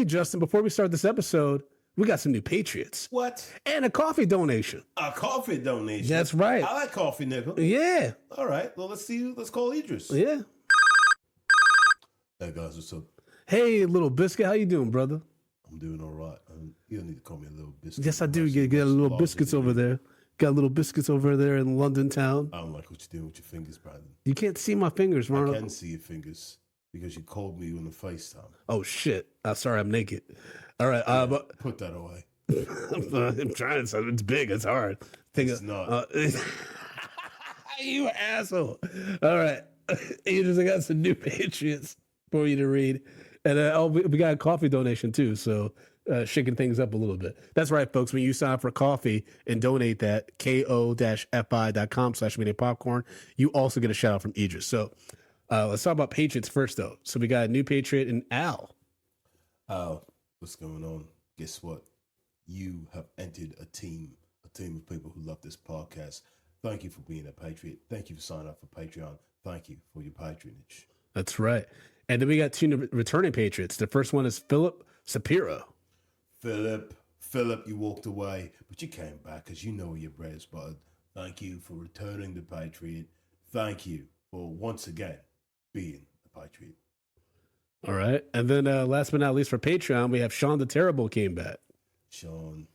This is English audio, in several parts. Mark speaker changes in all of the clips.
Speaker 1: thing, Justin, before we start this episode, we got some new Patriots.
Speaker 2: What?
Speaker 1: And a coffee donation.
Speaker 2: A coffee donation?
Speaker 1: That's right.
Speaker 2: I like coffee, nickel.
Speaker 1: Yeah.
Speaker 2: All right. Well, let's see. Let's call Idris.
Speaker 1: Yeah.
Speaker 2: Hey, guys. What's up?
Speaker 1: Hey, little biscuit. How you doing, brother?
Speaker 2: I'm doing all right. You don't need to call me a little biscuit.
Speaker 1: Yes, I do. Get a little biscuits over there. Got little biscuits over there in London town.
Speaker 2: I don't like what you're doing with your fingers, Brandon.
Speaker 1: You can't see my fingers, man.
Speaker 2: I can see your fingers because you called me on the FaceTime.
Speaker 1: Oh, shit. Sorry, I'm naked. All right. But
Speaker 2: put that away.
Speaker 1: I'm trying. So it's big. It's hard.
Speaker 2: It's not.
Speaker 1: You asshole. All right. Idris, I got some new Patriots for you to read. And we got a coffee donation, too. So shaking things up a little bit. That's right, folks. When you sign up for coffee and donate that, ko-fi.com/media popcorn, you also get a shout out from Idris. So let's talk about Patriots first, though. So we got a new Patriot in Al.
Speaker 2: Al, what's going on? Guess what? You have entered a team of people who love this podcast. Thank you for being a Patriot. Thank you for signing up for Patreon. Thank you for your patronage.
Speaker 1: That's right. And then we got two returning Patriots. The first one is Philip Sapiro.
Speaker 2: Philip, you walked away, but you came back because you know where your bread is buttered. Thank you for returning the Patriot. Thank you for once again being a Patriot.
Speaker 1: All right. And then last but not least for Patreon, we have Sean the Terrible came back.
Speaker 2: Sean,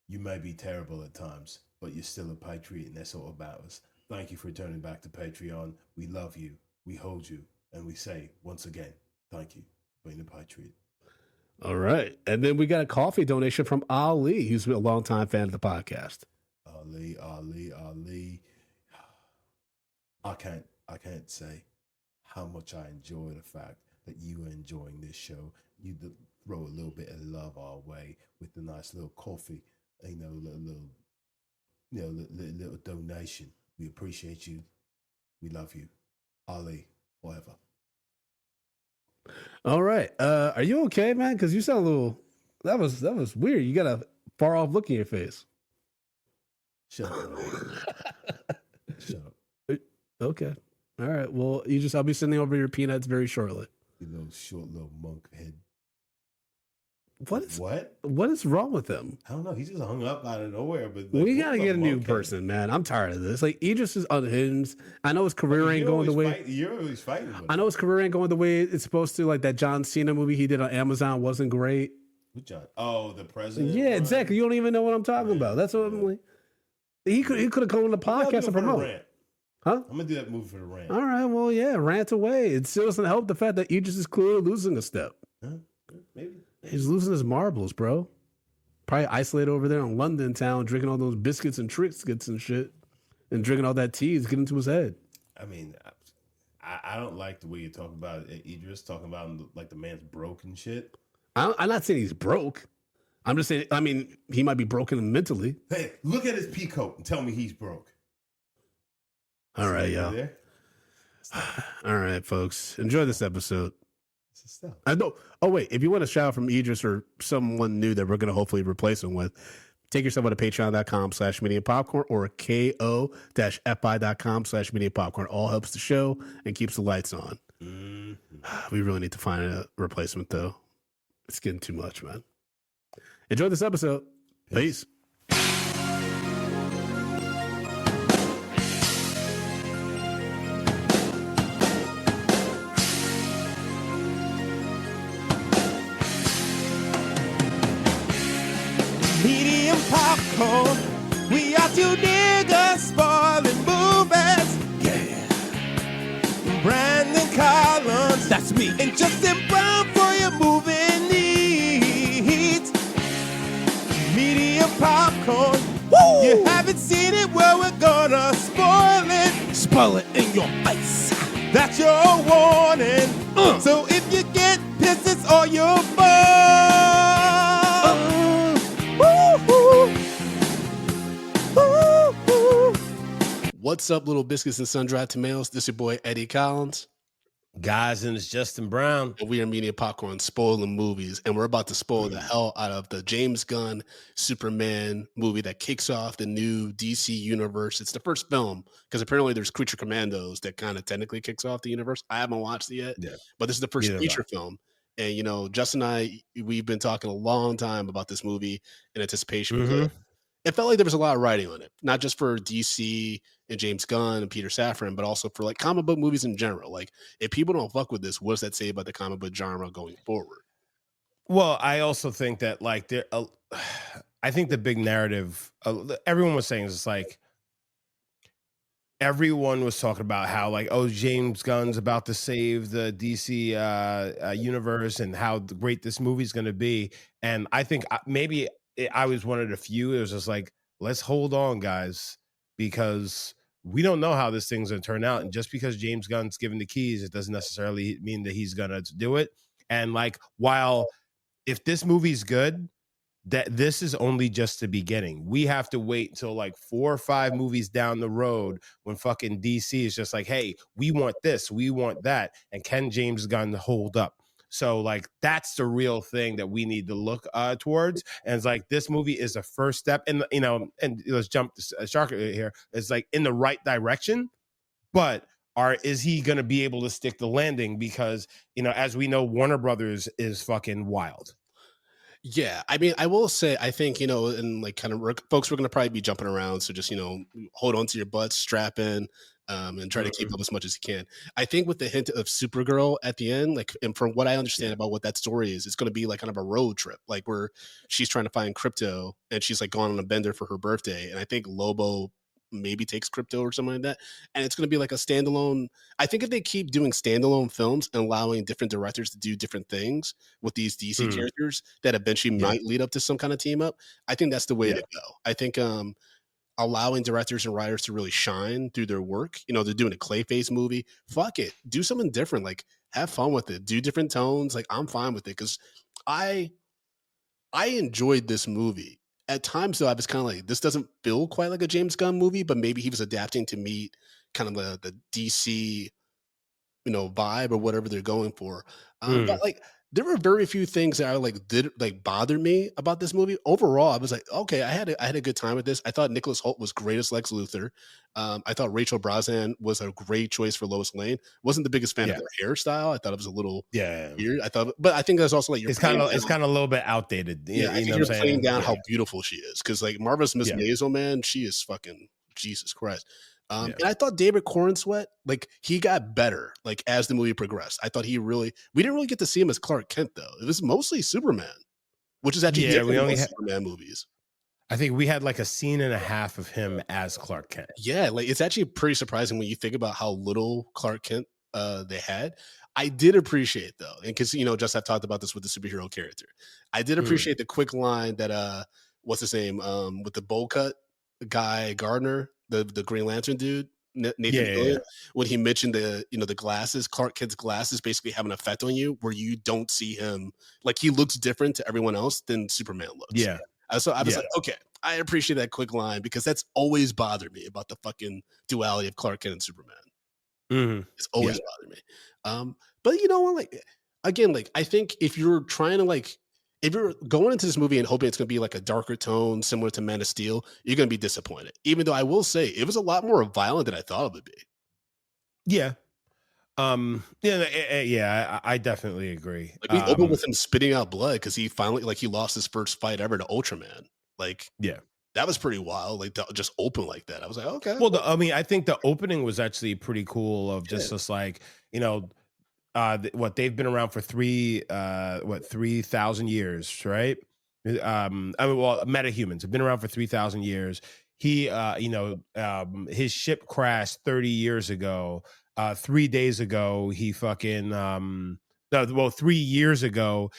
Speaker 2: you may be terrible at times, but you're still a Patriot, and that's all about us. Thank you for returning back to Patreon. We love you, we hold you, and we say, once again, thank you for being a Patriot.
Speaker 1: All right. And then we got a coffee donation from Ali, who's a longtime fan of the podcast.
Speaker 2: Ali. I can't say how much I enjoy the fact that you are enjoying this show. You throw a little bit of love our way with the nice little coffee, little donation. We appreciate you. We love you. Ali, forever.
Speaker 1: All right. Are you okay, man? Because you sound a little... That was weird. You got a far off look in your face.
Speaker 2: Shut up. Shut up.
Speaker 1: Okay. All right. Well, I'll be sending over your peanuts very shortly.
Speaker 2: You little short little monk head.
Speaker 1: What is wrong with him?
Speaker 2: I don't know. He just hung up out of nowhere. But
Speaker 1: we gotta get a new person, man. I'm tired of this. Like, Idris is unhinged. I know his career ain't going the way
Speaker 2: you're always fighting.
Speaker 1: I know his career ain't going the way it's supposed to. Like that John Cena movie he did on Amazon wasn't great.
Speaker 2: Good job. Oh, the president.
Speaker 1: Yeah, exactly. You don't even know what I'm talking about. That's what I'm like. He could have come on the podcast and promote. Huh?
Speaker 2: I'm gonna do that movie for the rant.
Speaker 1: All right. Well, yeah, rant away. It still doesn't help the fact that Idris is clearly losing a step.
Speaker 2: Huh? Maybe.
Speaker 1: He's losing his marbles, bro. Probably isolated over there in London town, drinking all those biscuits and triscuits and shit, and drinking all that tea is getting to his head.
Speaker 2: I mean, I don't like the way you talk about Idris, talking about him like the man's broke and shit.
Speaker 1: I'm not saying he's broke. I'm just saying, I mean, he might be broken mentally.
Speaker 2: Hey, look at his peacoat and tell me he's broke.
Speaker 1: All right, y'all. All right, folks. Enjoy this episode. I know. Oh, wait. If you want a shout out from Idris or someone new that we're going to hopefully replace him with, take yourself to patreon.com/media popcorn or ko-fi.com/media popcorn. All helps the show and keeps the lights on. Mm-hmm. We really need to find a replacement, though. It's getting too much, man. Enjoy this episode. Peace.
Speaker 3: Medium popcorn. We are two niggas spoiling movies. Yeah. Brandon Collins, that's me, and Justin Brown for your movie needs. Medium popcorn. Woo! You haven't seen it, well, we're gonna spoil it. Spoil it in your face. That's your warning. So if you get pissed, it's all your fault.
Speaker 1: What's up, little biscuits and sundried tomatoes? This is your boy Eddie Collins.
Speaker 2: Guys, and it's Justin Brown.
Speaker 1: And we are Media Popcorn spoiling movies, and we're about to spoil the hell out of the James Gunn Superman movie that kicks off the new DC universe. It's the first film, because apparently there's Creature Commandos that kind of technically kicks off the universe. I haven't watched it yet, but this is the first feature film.
Speaker 4: And Justin and I, we've been talking a long time about this movie in anticipation because it felt like there was a lot of writing on it, not just for DC and James Gunn and Peter Safran, but also for like comic book movies in general. Like, if people don't fuck with this, what does that say about the comic book genre going forward?
Speaker 3: Well, I also think that like I think the big narrative everyone was saying is like everyone was talking about how like, oh, James Gunn's about to save the DC universe and how great this movie's going to be. And I think maybe I was one of the few. It was just like, let's hold on, guys, because we don't know how this thing's going to turn out. And just because James Gunn's given the keys, it doesn't necessarily mean that he's going to do it. And like, while if this movie's good, that this is only just the beginning. We have to wait until like 4 or 5 movies down the road when fucking DC is just like, hey, we want this, we want that. And can James Gunn hold up? So like, that's the real thing that we need to look towards. And it's like, this movie is a first step in, and let's jump to Shark here. It's like in the right direction, but is he going to be able to stick the landing? Because, as we know, Warner Brothers is fucking wild.
Speaker 4: Yeah, I mean, I will say, I think, and like kind of folks, we're going to probably be jumping around. So just, hold on to your butts, strap in, and try to keep up as much as you can. I think with the hint of Supergirl at the end, like, and from what I understand about what that story is, it's going to be like kind of a road trip, like where she's trying to find Crypto and she's like gone on a bender for her birthday. And I think Lobo maybe takes Crypto or something like that. And it's going to be like a standalone. I think if they keep doing standalone films and allowing different directors to do different things with these DC characters that eventually might lead up to some kind of team up, I think that's the way to go. I think allowing directors and writers to really shine through their work. They're doing a Clayface movie. Fuck it. Do something different. Like, have fun with it. Do different tones. Like, I'm fine with it because I enjoyed this movie. At times, though, I was kind of like, this doesn't feel quite like a James Gunn movie, but maybe he was adapting to meet kind of the DC, vibe or whatever they're going for. But like, there were very few things that I did bother me about this movie. Overall, I was like, okay, I had a good time with this. I thought Nicholas Hoult was great as Lex Luthor. I thought Rachel Brosnahan was a great choice for Lois Lane. Wasn't the biggest fan of her hairstyle. I thought it was a little weird. But I think that's also like
Speaker 3: it's kind of a little bit outdated.
Speaker 4: Yeah, I think you're playing down how beautiful she is because like Marvelous Miss Maisel, man, she is fucking Jesus Christ. And I thought David Cornsweet, like, he got better, like, as the movie progressed. I thought we didn't really get to see him as Clark Kent, though. It was mostly Superman, which is actually different than most Superman movies.
Speaker 3: I think we had like a scene and a half of him as Clark Kent.
Speaker 4: Yeah, like, it's actually pretty surprising when you think about how little Clark Kent they had. I did appreciate, though, and because, just I've talked about this with the superhero character. I did appreciate the quick line that, what's his name, with the bowl cut guy, Gardner, the Green Lantern dude, Nathan Fillion, when he mentioned the glasses, Clark Kent's glasses basically have an effect on you where you don't see him, like, he looks different to everyone else than Superman looks.
Speaker 3: Yeah.
Speaker 4: So I was like, okay, I appreciate that quick line because that's always bothered me about the fucking duality of Clark Kent and Superman. It's always bothered me. But like, again, like, I think if you're trying to if you're going into this movie and hoping it's going to be like a darker tone, similar to Man of Steel, you're going to be disappointed. Even though I will say it was a lot more violent than I thought it would be.
Speaker 3: Yeah. I definitely agree.
Speaker 4: Like, we opened with him spitting out blood because he finally, he lost his first fight ever to Ultraman. Like, that was pretty wild. Like, to just open like that. I was like, okay.
Speaker 3: Well, I think the opening was actually pretty cool of just like, what they've been around for 3,000 years, right? Metahumans have been around for 3,000 years. He, his ship crashed 30 years ago. 3 days ago, he fucking 3 years ago,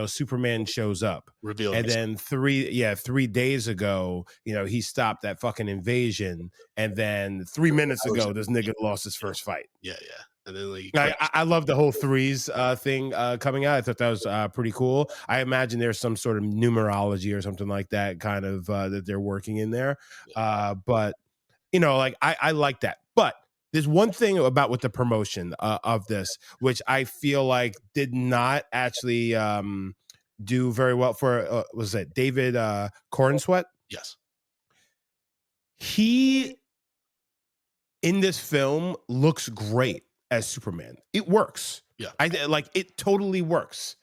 Speaker 3: Superman shows up, and then 3 days ago, he stopped that fucking invasion, and then 3 minutes ago, this nigga lost his first fight.
Speaker 4: Yeah. And then
Speaker 3: I love the whole threes thing coming out. I thought that was pretty cool. I imagine there's some sort of numerology or something like that kind of that they're working in there. But I like that. But there's one thing about with the promotion of this, which I feel like did not actually do very well for, was it David Cornsweet?
Speaker 4: Yes.
Speaker 3: He, in this film, looks great as Superman. It works.
Speaker 4: Yeah.
Speaker 3: Like it totally works.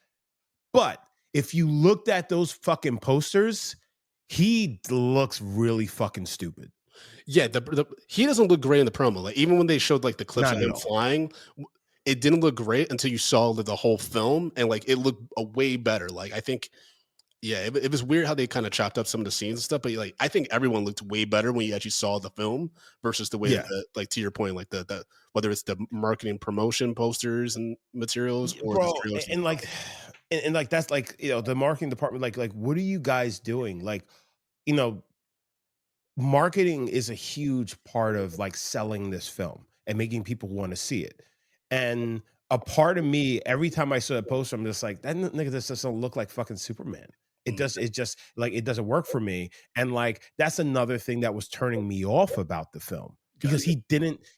Speaker 3: But if you looked at those fucking posters, he looks really fucking stupid.
Speaker 4: Yeah, he doesn't look great in the promo. Like even when they showed like the clips
Speaker 3: Not
Speaker 4: of
Speaker 3: at
Speaker 4: him
Speaker 3: all.
Speaker 4: flying, it didn't look great until you saw the whole film, and like it looked a way better. Like I think, yeah, it was weird how they kind of chopped up some of the scenes and stuff, but like I think everyone looked way better when you actually saw the film versus the way that
Speaker 3: Yeah.
Speaker 4: like to your point, like the whether it's the marketing promotion posters and materials or the
Speaker 3: Bro,
Speaker 4: trailers.
Speaker 3: and like and like that's like, the marketing department, like what are you guys doing? Like, you know, marketing is a huge part of like selling this film and making people want to see it. And a part of me, every time I saw a poster, I'm just like, that nigga just doesn't look like fucking Superman. It
Speaker 4: Mm,
Speaker 3: does. It just like it doesn't work for me. And like that's another thing that was turning me off about the film because
Speaker 4: gotcha.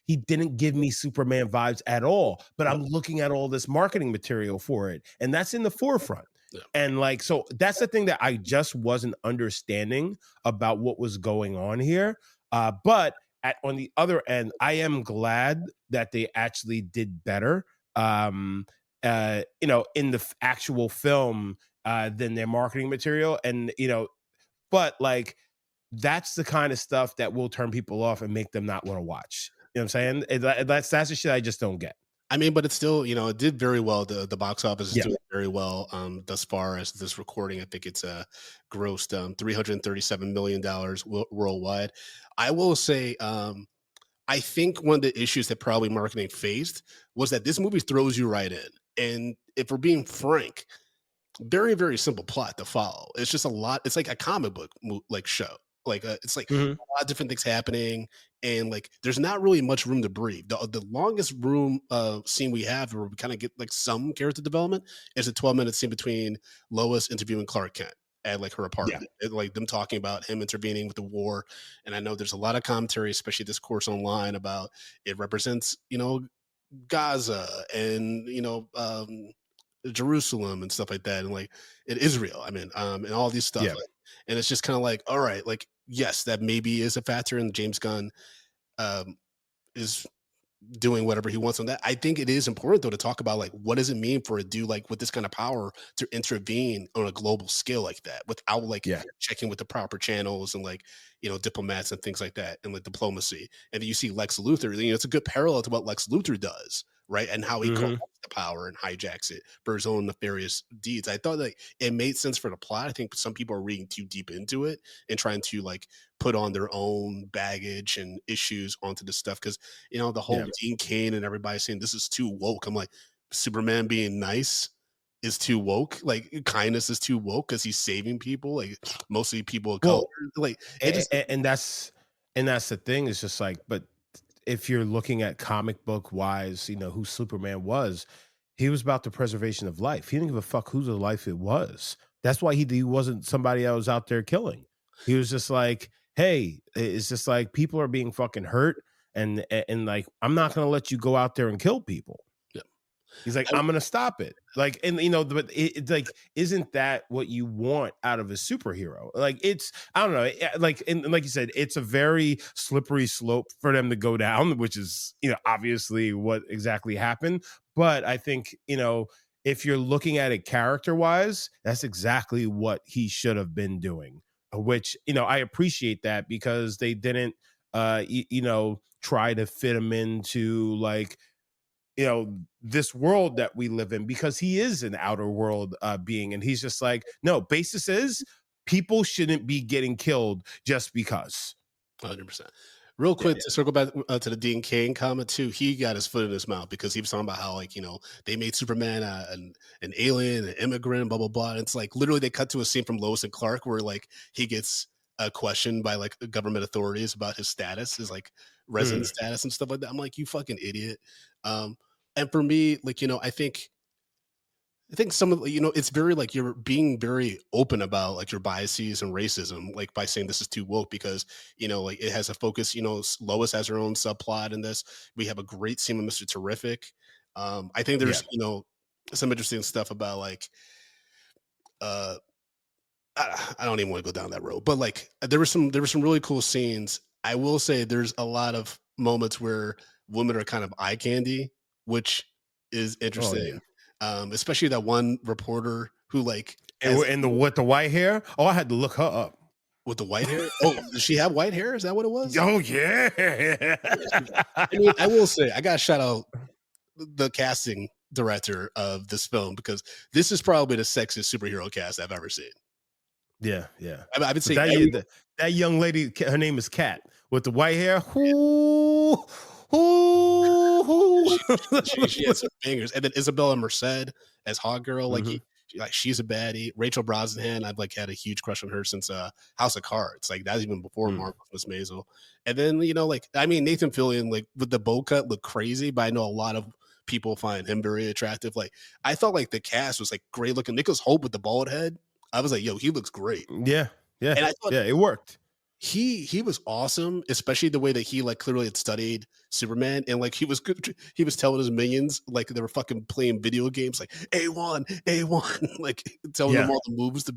Speaker 3: he didn't give me Superman vibes at all. But
Speaker 4: Yep.
Speaker 3: I'm looking at all this marketing material for it, and that's in the forefront.
Speaker 4: Yeah.
Speaker 3: And like, so that's the thing that I just wasn't understanding about what was going on here. But on the other end, I am glad that they actually did better, in the actual film than their marketing material. And, but like, that's the kind of stuff that will turn people off and make them not want to watch. You know what I'm saying? That's the shit I just don't get.
Speaker 4: I mean, but it's still, it did very well. The box office is
Speaker 3: Yeah.
Speaker 4: doing very well thus far as this recording. I think it's grossed $337 million worldwide. I will say, I think one of the issues that probably marketing faced was that this movie throws you right in. And if we're being frank, very, very simple plot to follow. It's just a lot. It's like a comic book like show. Like it's like a
Speaker 3: Mhm.
Speaker 4: lot of different things happening, and like there's not really much room to breathe. The longest room scene we have where we kind of get like some character development is a 12-minute scene between Lois interviewing Clark Kent at like her
Speaker 3: Yeah.
Speaker 4: apartment, like them talking about him intervening with the war. And I know there's a lot of commentary, especially this course online, about it represents Gaza and Jerusalem and stuff like that, and like in Israel, I mean, and all these stuff.
Speaker 3: Yeah.
Speaker 4: And it's just kind of like, all right, like, yes, that maybe is a factor, and James Gunn um, is doing whatever he wants on that. I think it is important though to talk about like what does it mean for a dude like with this kind of power to intervene on a global scale like that without like
Speaker 3: Yeah.
Speaker 4: checking with the proper channels and like diplomats and things like that and like diplomacy. And then you see Lex Luthor, it's a good parallel to what Lex Luthor does, right? And how he
Speaker 3: Mhm.
Speaker 4: corrupts the power and hijacks it for his own nefarious deeds. I thought like it made sense for the plot. I think some people are reading too deep into it and trying to like put on their own baggage and issues onto this stuff because the whole
Speaker 3: Yeah.
Speaker 4: Dean Cain and everybody saying this is too woke. I'm like, Superman being nice is too woke. Like kindness is too woke because he's saving people, like mostly people of color.
Speaker 3: Well,
Speaker 4: Like it just
Speaker 3: and that's the thing. It's just like, but if you're looking at comic book wise, who Superman was, he was about the preservation of life. He didn't give a fuck whose life it was. That's why he wasn't somebody that was out there killing. He was just like, hey, it's just like people are being fucking hurt, and like I'm not gonna let you go out there and kill people.
Speaker 4: Yeah.
Speaker 3: He's like, I'm gonna stop it. Like, and but it's like, isn't that what you want out of a superhero? Like, it's, I don't know, like, and like you said, it's a very slippery slope for them to go down, which is, obviously what exactly happened. But I think, if you're looking at it character wise, that's exactly what he should have been doing. Which, I appreciate that because they didn't, try to fit him into like, this world that we live in because he is an outer world being, and he's just like, no, basis is people shouldn't be getting killed just because.
Speaker 4: 100%. Real quick to circle back to the Dean Cain comment too, he got his foot in his mouth because he was talking about how like they made Superman an alien, an immigrant, blah blah blah. And it's like literally they cut to a scene from Lois and Clark where like he gets questioned by like government authorities about his status, his like resident status and stuff like that. I'm like, you fucking idiot. And for me, like I think some of it's very like you're being very open about like your biases and racism, like by saying this is too woke because like it has a focus. Lois has her own subplot in this. We have a great scene with Mr. Terrific. I think there's some interesting stuff about like I don't even want to go down that road, but like there were some really cool scenes. I will say there's a lot of moments where women are kind of eye candy, which is
Speaker 2: Oh
Speaker 4: interesting.
Speaker 2: yeah.
Speaker 4: Especially that one reporter who like
Speaker 2: And the with the white hair. Oh, I had to look her up.
Speaker 4: with the white hair. Oh, does she have white hair? Is that what it was?
Speaker 2: Oh yeah.
Speaker 4: I mean, I will say I got to shout out the casting director of this film because this is probably the sexiest superhero cast I've ever seen.
Speaker 2: Yeah, yeah.
Speaker 4: I would say
Speaker 2: That young lady, her name is Kat, with the white hair. Ooh.
Speaker 4: she had some bangers, and then Isabella Merced as Hot Girl, like
Speaker 2: Mhm.
Speaker 4: she's a baddie. Rachel Brosnahan, I've like had a huge crush on her since House of Cards. Like that's even before Marvel's Miss Maisel. And then like I mean Nathan Fillion, like with the bowl cut, looked crazy, but I know a lot of people find him very attractive. Like I thought like the cast was like great looking. Nicholas Hoult with the bald head, I was like, yo, he looks great.
Speaker 2: Yeah, yeah,
Speaker 4: and I thought
Speaker 2: it worked.
Speaker 4: he was awesome, especially the way that he like clearly had studied Superman and like he was good. He was telling his minions like they were fucking playing video games like A1, like telling them all the moves to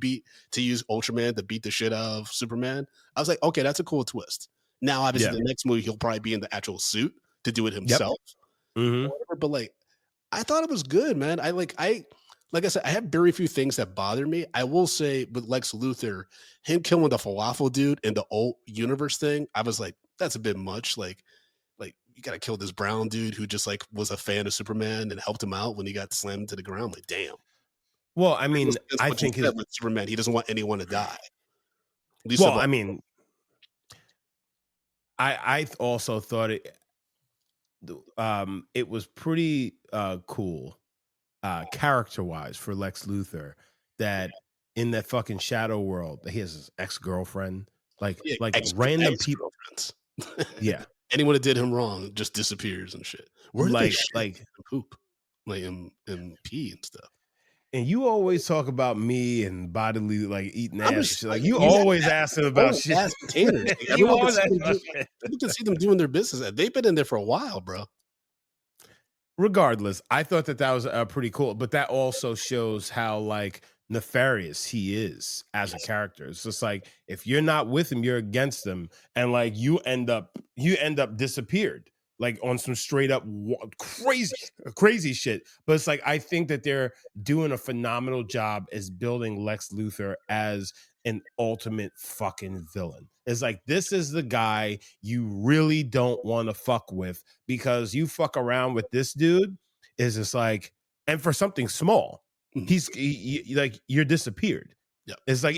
Speaker 4: use Ultraman to beat the shit out of Superman. I was like, okay, that's a cool twist. Now, obviously, the next movie he'll probably be in the actual suit to do it himself. Whatever, but like, I thought it was good, man. Like I said, I have very few things that bother me. I will say with Lex Luthor, him killing the falafel dude in the old universe thing, I was like, that's a bit much. Like you gotta kill this brown dude who just like was a fan of Superman and helped him out when he got slammed to the ground. Like, damn.
Speaker 2: Well, I mean, I think
Speaker 4: with Superman, he doesn't want anyone to die.
Speaker 2: Well, I mean, I also thought it was pretty cool character-wise for Lex Luthor that in that fucking shadow world he has his ex-girlfriend, like random people. Yeah.
Speaker 4: Anyone that did him wrong just disappears and shit. Where did they
Speaker 2: like
Speaker 4: poop, like and pee and stuff.
Speaker 2: And you always talk about me and bodily like eating ass. And shit. Like you always asking about shit.
Speaker 4: Containers. Everyone can see them doing their business. They've been in there for a while, bro.
Speaker 2: Regardless, I thought that was pretty cool, but that also shows how like nefarious he is as a character. It's just like if you're not with him, you're against him, and like you end up disappeared, like on some straight up crazy shit. But it's like I think that they're doing a phenomenal job as building Lex Luthor as an ultimate fucking villain. It's like this is the guy you really don't want to fuck with because you fuck around with this dude is just like, and for something small, like you're disappeared.
Speaker 4: Yeah,
Speaker 2: it's like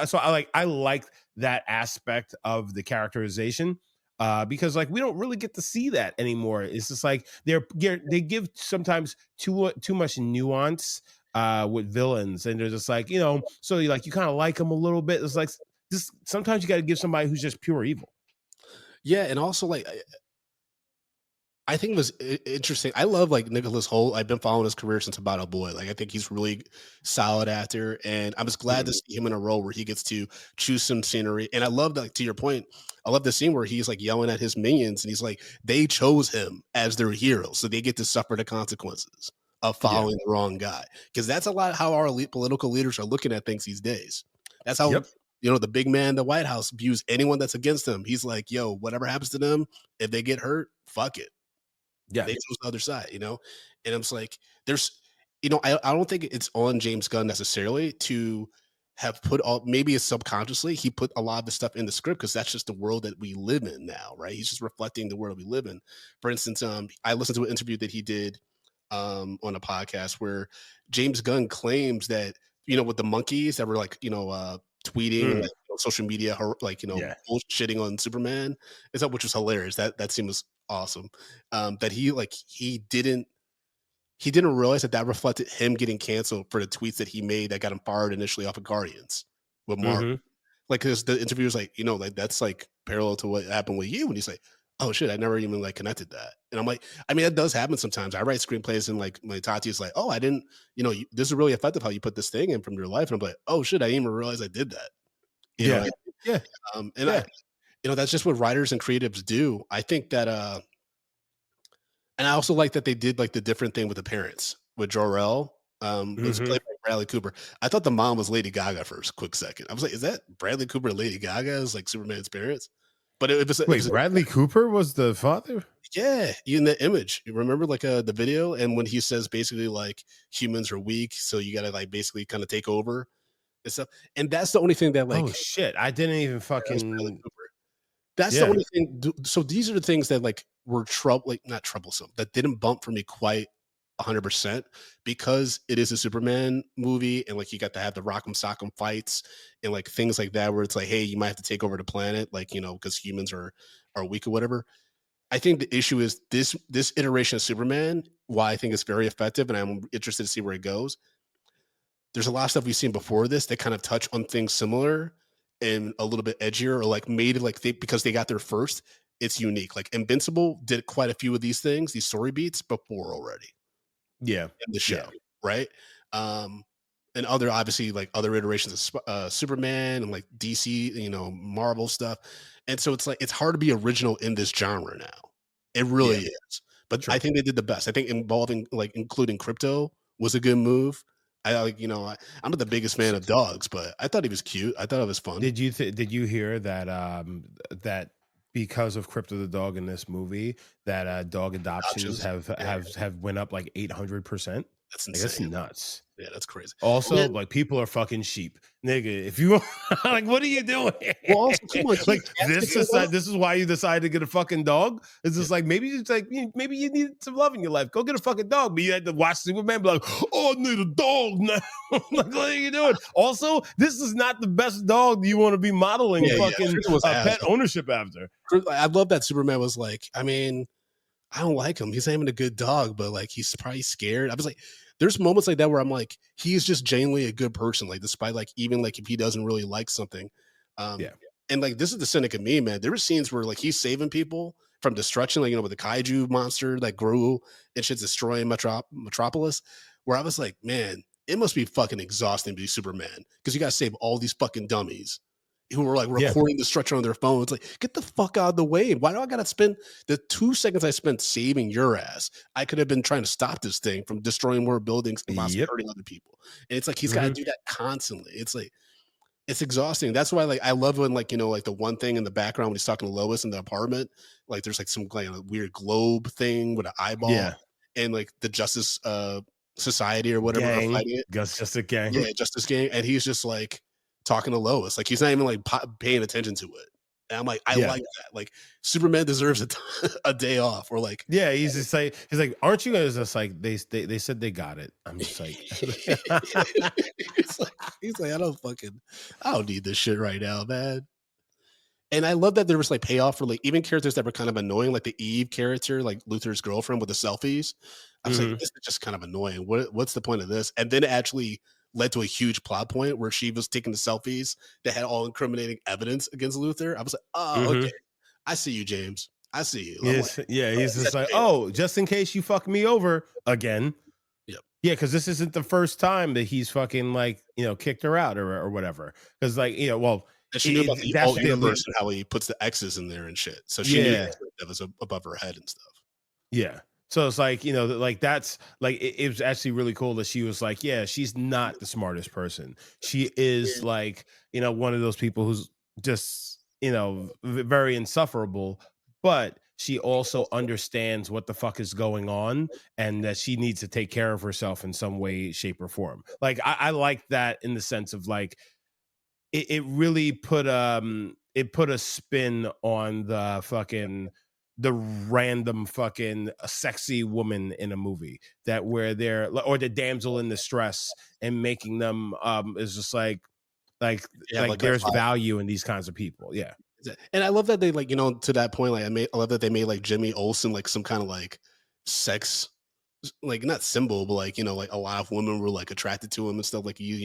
Speaker 2: so I like that aspect of the characterization. Because like we don't really get to see that anymore. It's just like they give sometimes too much nuance with villains, and they're just like so you kind of like them a little bit. It's like just sometimes you got to give somebody who's just pure evil.
Speaker 4: Yeah, and also like I think it was interesting. I love like Nicholas Hoult. I've been following his career since About a Boy. Like I think he's really solid actor, and I'm just glad to see him in a role where he gets to choose some scenery. And I love that. To your point, I love the scene where he's like yelling at his minions, and he's like, they chose him as their hero, so they get to suffer the consequences of following the wrong guy. Because that's a lot how our political leaders are looking at things these days. That's how the big man in the White House views anyone that's against him. He's like, yo, whatever happens to them, if they get hurt, fuck it. Yeah, they chose the other side, and I'm just like, there's, I don't think it's on James Gunn necessarily to have put all, maybe it's subconsciously he put a lot of the stuff in the script because that's just the world that we live in now, right? He's just reflecting the world we live in. For instance, I listened to an interview that he did on a podcast where James Gunn claims that with the monkeys that were like tweeting like, social media bullshitting on Superman, is that which was hilarious. That seems awesome. That he didn't realize that reflected him getting canceled for the tweets that he made that got him fired initially off of Guardians with Marvel. Like, because the interviewer's like, like that's like parallel to what happened with you, and he's like, oh shit, I never even like connected that. And I'm like, I mean, that does happen sometimes. I write screenplays and like my Tati is like, oh, I didn't, this is really effective how you put this thing in from your life, and I'm like, oh shit, I didn't even realize I did that. That's just what writers and creatives do. I think that and I also like that they did like the different thing with the parents with Jor-El. It was played by Bradley Cooper. I thought the mom was Lady Gaga for a quick second. I was like, is that Bradley Cooper and Lady Gaga as like Superman's parents? But it was
Speaker 3: Wait, Bradley Cooper was the father?
Speaker 4: yeah, in the image. You remember like the video, and when he says basically like humans are weak, so you gotta like basically kind of take over and stuff. And that's the only thing that like
Speaker 3: Oh shit! I didn't even
Speaker 4: was Bradley
Speaker 3: fucking.
Speaker 4: Cooper. That's the
Speaker 3: Yeah.
Speaker 4: only thing. So these are the things that like were like not troublesome, that didn't bump for me quite 100% because it is a Superman movie, and like you got to have the Rock'em Sock'em fights and like things like that, where it's like, hey, you might have to take over the planet, like because humans are weak or whatever. I think the issue is this iteration of Superman. Why I think it's very effective, and I'm interested to see where it goes. There's a lot of stuff we've seen before this that kind of touch on things similar and a little bit edgier, or like made it like because they got there first. It's unique. Like Invincible did quite a few of these things, these story beats before already
Speaker 3: Yeah.
Speaker 4: in the show, right? And other obviously like other iterations of Superman and like DC, Marvel stuff. And so it's like it's hard to be original in this genre now. It really is. But
Speaker 3: Sure.
Speaker 4: I think they did the best. I think involving like including Crypto was a good move. I like I'm not the biggest fan of dogs, but I thought he was cute. I thought it was fun.
Speaker 3: Did you hear that that because of Crypto the dog in this movie that dog adoptions have went up like 800%?
Speaker 4: That's
Speaker 3: Like,
Speaker 4: insane.
Speaker 3: that's nuts.
Speaker 4: Yeah, that's crazy.
Speaker 3: Also, like people are fucking sheep, nigga. If you like, what are you doing?
Speaker 4: Well, also, come on,
Speaker 3: like this is why you decided to get a fucking dog. It's just like maybe it's like maybe you need some love in your life. Go get a fucking dog. But you had to watch Superman, be like, oh, I need a dog now. Like, what are you doing? Also, this is not the best dog you want to be modeling fucking pet ownership after.
Speaker 4: I love that Superman was like, I mean, I don't like him. He's not even a good dog, but like he's probably scared. I was like, there's moments like that where I'm like, he's just genuinely a good person. Like, despite like even like if he doesn't really like something. And like this is the cynic of me, man. There were scenes where like he's saving people from destruction, like with the kaiju monster that grew and shit's destroying Metropolis, where I was like, man, it must be fucking exhausting to be Superman because you gotta save all these fucking dummies who were like recording destruction on their phone. It's like, get the fuck out of the way. Why do I gotta spend the 2 seconds I spent saving your ass? I could have been trying to stop this thing from destroying more buildings and possibly hurting other people. And it's like he's got to do that constantly. It's like it's exhausting. That's why like I love when like like the one thing in the background when he's talking to Lois in the apartment, like there's like some like a weird globe thing with an eyeball, and like the Justice Society or whatever are fighting it.
Speaker 3: Justice Gang.
Speaker 4: Yeah, Justice Gang, and he's just like talking to Lois, like he's not even like paying attention to it. And I'm like, I like that. Like Superman deserves a day off, or like,
Speaker 3: he's just like, aren't you guys just like they said they got it? I'm just like,
Speaker 4: he's like, I don't need this shit right now, man. And I love that there was like payoff for like even characters that were kind of annoying, like the Eve character, like Luther's girlfriend with the selfies. I was like, this is just kind of annoying. What's the point of this? And then it actually led to a huge plot point where she was taking the selfies that had all incriminating evidence against Luther. I was like, oh, okay. I see you, James. I see you.
Speaker 3: Yes, like, he's just like, oh, just in case you fuck me over again.
Speaker 4: Yep.
Speaker 3: Yeah, because this isn't the first time that he's fucking like, kicked her out or whatever. Because like, well,
Speaker 4: and she knew about the alt universe and how he puts the X's in there and shit. So she knew that was above her head and stuff.
Speaker 3: Yeah. So it's like, like that's like, it was actually really cool that she was like, yeah, she's not the smartest person. She is like, one of those people who's just, very insufferable, but she also understands what the fuck is going on and that she needs to take care of herself in some way, shape or form. Like, I like that in the sense of like, it really put a spin on the random fucking sexy woman in a movie that where they're, or the damsel in distress, and making them is just like there's value in these kinds of people. Yeah.
Speaker 4: And I love that they like, to that point, like I love that they made like Jimmy Olsen like some kind of like sex, like not symbol, but like, like a lot of women were like attracted to him and stuff. Like, he's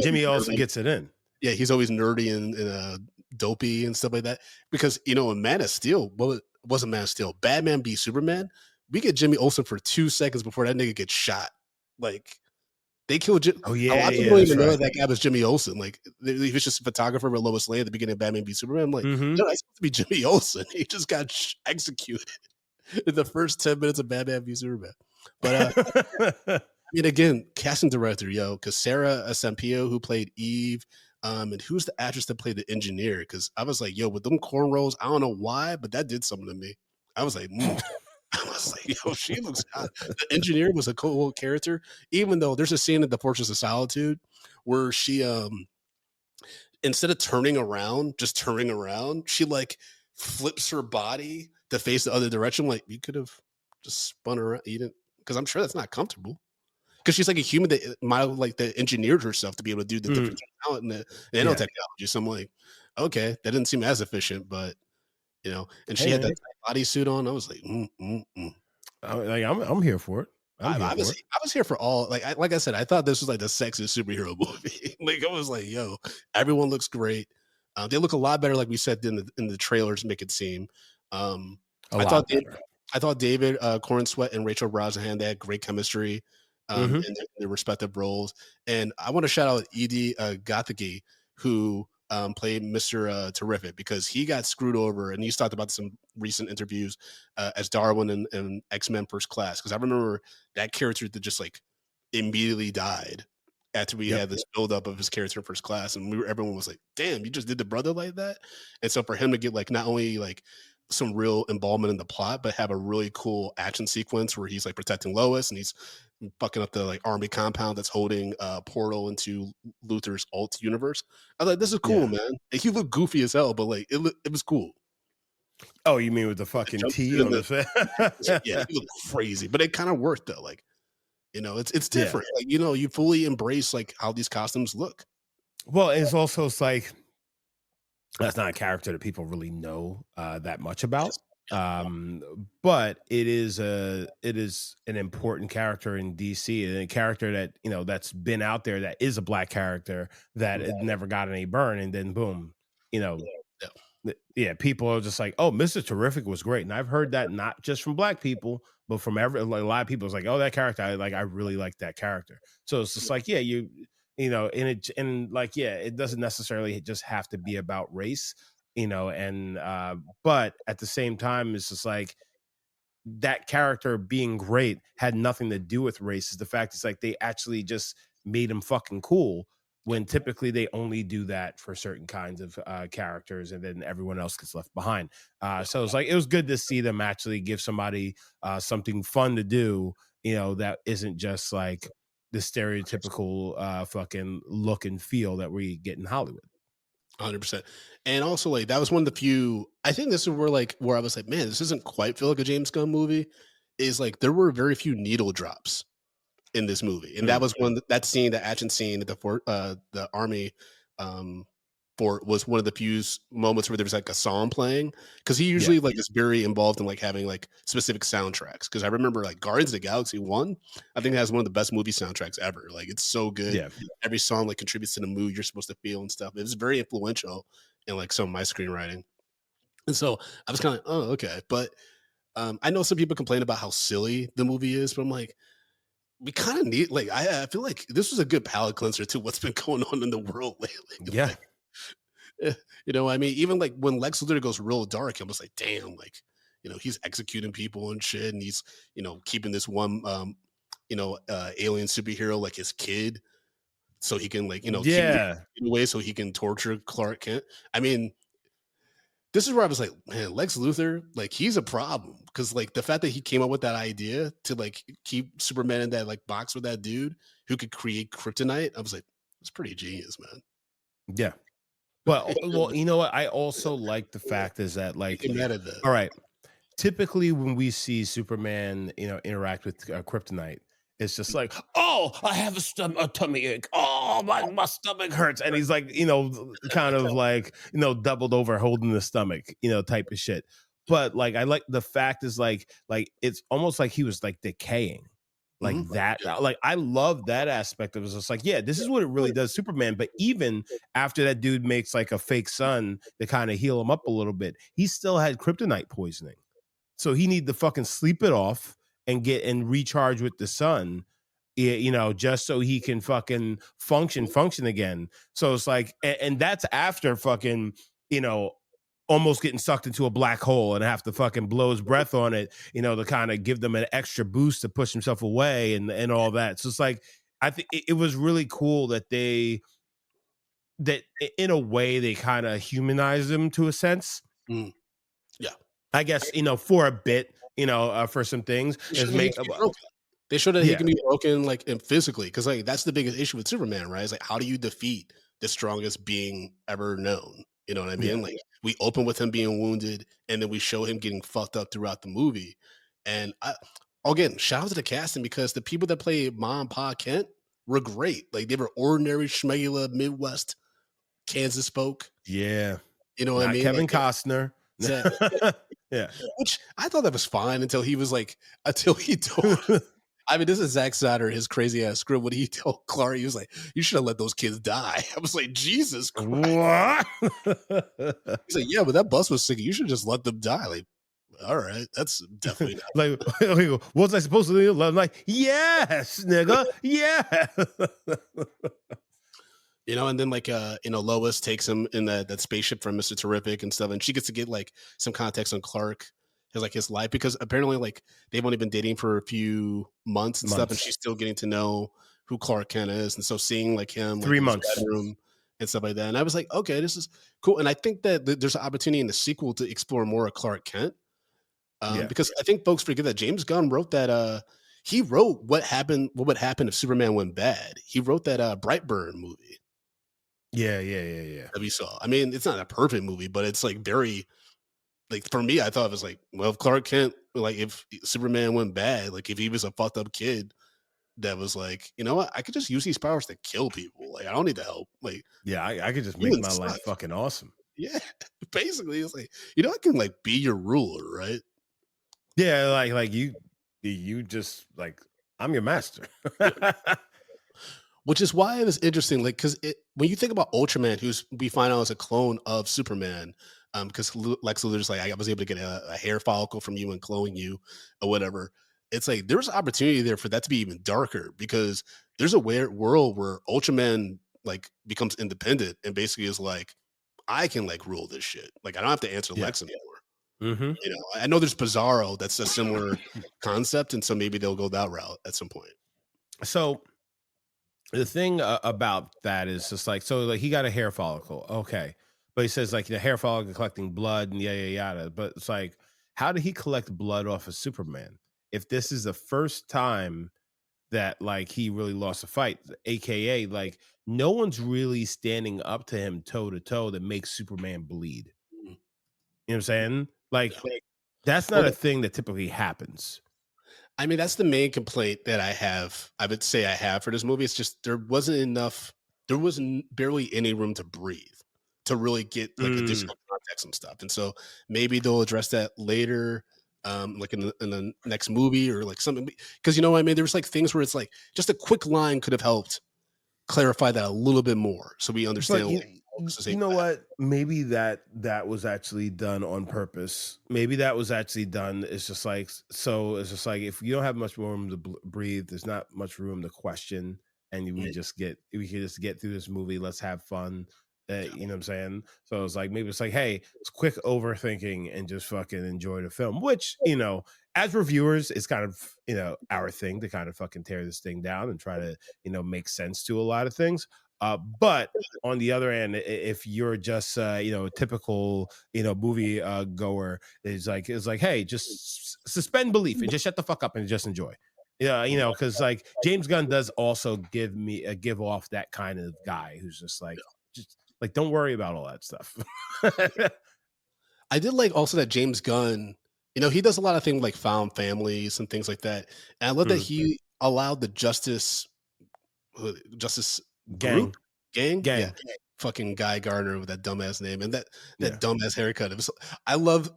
Speaker 3: Jimmy Olsen gets it in.
Speaker 4: Yeah, he's always nerdy and dopey and stuff like that. Because in Man of Steel, well, it wasn't Man of Steel, Batman v Superman, we get Jimmy Olsen for 2 seconds before that nigga gets shot. Like they killed Jim.
Speaker 3: Oh yeah,
Speaker 4: a lot of people don't even know that guy was Jimmy Olsen. Like he was just a photographer with Lois Lane at the beginning of Batman v Superman. I'm like, no, that's supposed to be Jimmy Olsen. He just got executed in the first 10 minutes of Batman v Superman. But I mean, again, casting director, because Sarah Sampio, who played Eve, And who's the actress that played the engineer? Because I was like, yo, with them cornrows, I don't know why, but that did something to me. I was like, I was like, yo, she looks hot. The engineer was a cool character, even though there's a scene at the Fortress of Solitude where she instead of just turning around, she like flips her body to face the other direction. Like, you could have just spun around. You didn't, because I'm sure that's not comfortable. Because she's like a human that that engineered herself to be able to do the different talent and the nanotechnology. So I'm like, okay, that didn't seem as efficient, but and she had that bodysuit on. I was like,
Speaker 2: I'm here for it.
Speaker 4: I was here for all. Like I said, I thought this was like the sexiest superhero movie. Like, I was like, yo, everyone looks great. They look a lot better, like we said in the trailers make it seem. I thought David Corn Sweat and Rachel Brosnahan, they had great chemistry in their respective roles. And I want to shout out Edie Gathegi, who played Mr. Terrific, because he got screwed over, and he's talked about some recent interviews as Darwin in X-Men First Class. Because I remember that character that just like immediately died after we had this buildup of his character in First Class, and everyone was like, damn, you just did the brother like that. And so for him to get like not only like some real involvement in the plot, but have a really cool action sequence where he's like protecting Lois and he's fucking up the like army compound that's holding a portal into Luthor's alt universe. I was like, this is cool, man. And he looked goofy as hell, but like it was cool.
Speaker 2: Oh, you mean with the fucking T on the face?
Speaker 4: Yeah, he looked crazy, but it kind of worked though. Like, it's different. Like, you fully embrace like how these costumes look.
Speaker 2: Well, it's also like that's not a character that people really know that much about. But it is an important character in DC, and a character that that's been out there, that is a black character that never got any burn, and then boom, people are just like, oh, Mr. Terrific was great. And I've heard that not just from black people, but from a lot of people. It's like, oh, that character, I really like that character. So it's just like, it doesn't necessarily just have to be about race, but at the same time, it's just like that character being great had nothing to do with race. Is the fact it's like they actually just made him fucking cool, when typically they only do that for certain kinds of characters, and then everyone else gets left behind. So it's like, it was good to see them actually give somebody something fun to do, that isn't just like the stereotypical fucking look and feel that we get in Hollywood.
Speaker 4: 100%. And also, like, that was one of the few, I think this is where I was like, man, this doesn't quite feel like a James Gunn movie. Is like, there were very few needle drops in this movie. And that was that scene, the action scene at the army fort, was one of the few moments where there was like a song playing, because he usually like is very involved in like having like specific soundtracks. Because I remember like Guardians of the Galaxy 1, I think it has one of the best movie soundtracks ever. Like, it's so good. Every song like contributes to the mood you're supposed to feel and stuff. It was very influential in like some of my screenwriting. And so I was kind of like, oh, okay. But I know some people complain about how silly the movie is, but I'm like, we kind of need, like, I feel like this was a good palate cleanser to what's been going on in the world lately.
Speaker 2: Yeah.
Speaker 4: Like, I mean, even like when Lex Luthor goes real dark, I'm just like, damn, like, he's executing people and shit, and he's, keeping this one, alien superhero like his kid, so he can like, keep him away so he can torture Clark Kent. I mean, this is where I was like, man, Lex Luthor, like, he's a problem, because like the fact that he came up with that idea to like keep Superman in that like box with that dude who could create kryptonite, I was like, it's pretty genius, man.
Speaker 2: Yeah. Well, you know what? I also like the fact is that, like, all right, typically when we see Superman, interact with kryptonite, it's just like, oh, I have a tummy ache. Oh, my stomach hurts. And he's like, kind of like, doubled over holding the stomach, type of shit. But like, I like the fact is like it's almost like he was like decaying. Like that, like, I love that aspect of it. It's just like, yeah, this is what it really does, Superman. But even after that dude makes like a fake sun to kind of heal him up a little bit, he still had kryptonite poisoning. So he need to fucking sleep it off and recharge with the sun, just so he can fucking function again. So it's like, and that's after fucking, almost getting sucked into a black hole and have to fucking blow his breath on it, to kind of give them an extra boost to push himself away and all that. So it's like, I think it was really cool that they
Speaker 3: that in a way they kind of humanize him to a sense.
Speaker 4: Mm. Yeah.
Speaker 3: I guess, for a bit, for some things is make
Speaker 4: they showed that he
Speaker 3: yeah.
Speaker 4: can be broken like and physically, because like that's the biggest issue with Superman, right? It's like, how do you defeat the strongest being ever known? You know what I mean?
Speaker 3: Yeah.
Speaker 4: Like we open with him being wounded, and then we show him getting fucked up throughout the movie. And again, shout out to the casting, because the people that play Mom and Pa Kent were great. Like they were ordinary schmegula Midwest Kansas folk.
Speaker 3: Yeah.
Speaker 4: You know what I
Speaker 3: Not
Speaker 4: mean?
Speaker 3: Kevin
Speaker 4: Like,
Speaker 3: Costner. Yeah.
Speaker 4: which I thought that was fine until he told. I mean, this is Zack Snyder, his crazy ass script. When he told Clark, he was like, "You should have let those kids die." I was like, Jesus Christ.
Speaker 3: What?
Speaker 4: He's like, "Yeah, but that bus was sick. You should just let them die." Like, all right, that's definitely not.
Speaker 3: Like, what was I supposed to do? I'm like, yes, nigga, yeah.
Speaker 4: And then like Lois takes him in that spaceship from Mr. Terrific and stuff, and she gets to get like some context on Clark, his life, because apparently like they've only been dating for a few months and stuff, and she's still getting to know who Clark Kent is, and so seeing like him
Speaker 3: 3
Speaker 4: in his
Speaker 3: months
Speaker 4: bedroom and stuff like that, and I was like, okay, this is cool, and I think that there's an opportunity in the sequel to explore more of Clark Kent, because I think folks forget that James Gunn wrote that. He wrote what would happen if Superman went bad. He wrote that Brightburn movie.
Speaker 3: Yeah.
Speaker 4: That we saw. I mean, it's not a perfect movie, but it's like very, like for me, I thought it was like, well, if Clark Kent, like if Superman went bad, like if he was a fucked up kid that was like, you know what, I could just use these powers to kill people. Like I don't need the help. Like,
Speaker 3: yeah, I could just make my life fucking awesome.
Speaker 4: Yeah, basically, it's like, I can like be your ruler, right?
Speaker 3: Yeah, like you just like, I'm your master.
Speaker 4: Which is why it was interesting, like, because when you think about Ultraman, we find out is a clone of Superman, because Lex Luthor's like, I was able to get a hair follicle from you and clone you or whatever. It's like there's opportunity there for that to be even darker, because there's a weird world where Ultraman like becomes independent and basically is like, I can like rule this shit. Like I don't have to answer Lex anymore.
Speaker 3: Mm-hmm.
Speaker 4: I know there's Bizarro that's a similar concept, and so maybe they'll go that route at some point.
Speaker 3: So the thing about that is just like, so like he got a hair follicle, okay, but he says like the hair follicle collecting blood and yada. But it's like, how did he collect blood off of Superman if this is the first time that like he really lost a fight? AKA like no one's really standing up to him toe to toe that makes Superman bleed. You know what I'm saying? Like that's not a thing that typically happens.
Speaker 4: I mean, that's the main complaint that I would say I have for this movie. It's just there wasn't barely any room to breathe, to really get like additional context and stuff. And so maybe they'll address that later, like in the next movie or like something. Because you know what I mean? There's like things where it's like just a quick line could have helped clarify that a little bit more, so we understand.
Speaker 3: You know what? Maybe that was actually done on purpose. Maybe that was actually done. It's just like, if you don't have much room to breathe, there's not much room to question, and we can just get through this movie. Let's have fun. You know what I'm saying? So it's like, maybe it's like, hey, it's quick overthinking and just fucking enjoy the film, which, as reviewers, it's kind of, our thing to kind of fucking tear this thing down and try to, make sense to a lot of things. But on the other end, if you're just a typical movie goer, it's like, hey, just suspend belief and just shut the fuck up and just enjoy. Yeah, because like James Gunn does also give off that kind of guy who's just like don't worry about all that stuff.
Speaker 4: I did like also that James Gunn, he does a lot of things like found families and things like that, and I love that he allowed the Justice gang. Yeah. Fucking Guy Gardner with that dumbass name and that dumbass haircut. I love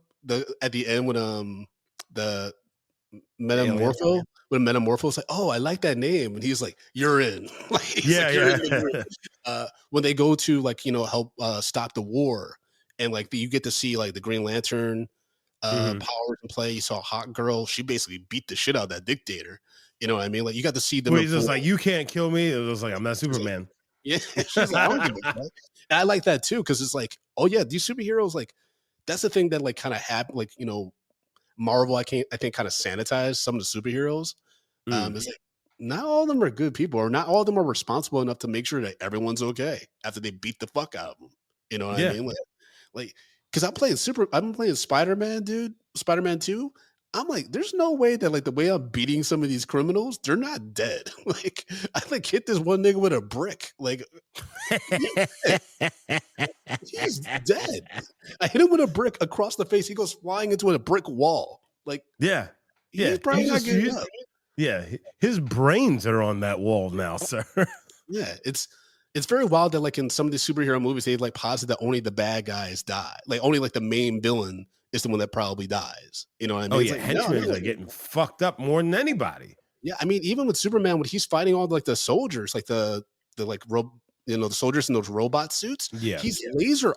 Speaker 4: at the end when the Metamorpho is like, oh, I like that name, and he's like, you're in. When they go to like help stop the war, and like you get to see like the Green Lantern powers in play. You saw Hot Girl, she basically beat the shit out of that dictator. You know what I mean? Like you got to see them.
Speaker 3: He's just like, you can't kill me. It was like, I'm not Superman.
Speaker 4: Yeah, she's like, I don't give a fuck. And I like that too, because it's like, oh yeah, these superheroes, like that's the thing that like kind of happened. Like Marvel, I think kind of sanitized some of the superheroes. It's like not all of them are good people, or not all of them are responsible enough to make sure that everyone's okay after they beat the fuck out of them. You know what I
Speaker 3: Yeah.
Speaker 4: mean? Like, because I've been playing Spider-Man, dude, Spider-Man 2. I'm like, there's no way that like the way I'm beating some of these criminals, they're not dead. Like, I like hit this one nigga with a brick. Like, he's dead. I hit him with a brick across the face. He goes flying into a brick wall. Like,
Speaker 3: Yeah.
Speaker 4: he's probably not getting up.
Speaker 3: Yeah. His brains are on that wall now, sir.
Speaker 4: Yeah, it's very wild that like in some of these superhero movies they like posit that only the bad guys die, like only like the main villain is the one that probably dies. You know what I mean?
Speaker 3: Oh
Speaker 4: It's
Speaker 3: yeah,
Speaker 4: like,
Speaker 3: henchmen are getting fucked up more than anybody.
Speaker 4: yeah. I mean, even with Superman when he's fighting all like the soldiers, like the like the soldiers in those robot suits,
Speaker 3: Yeah.
Speaker 4: he's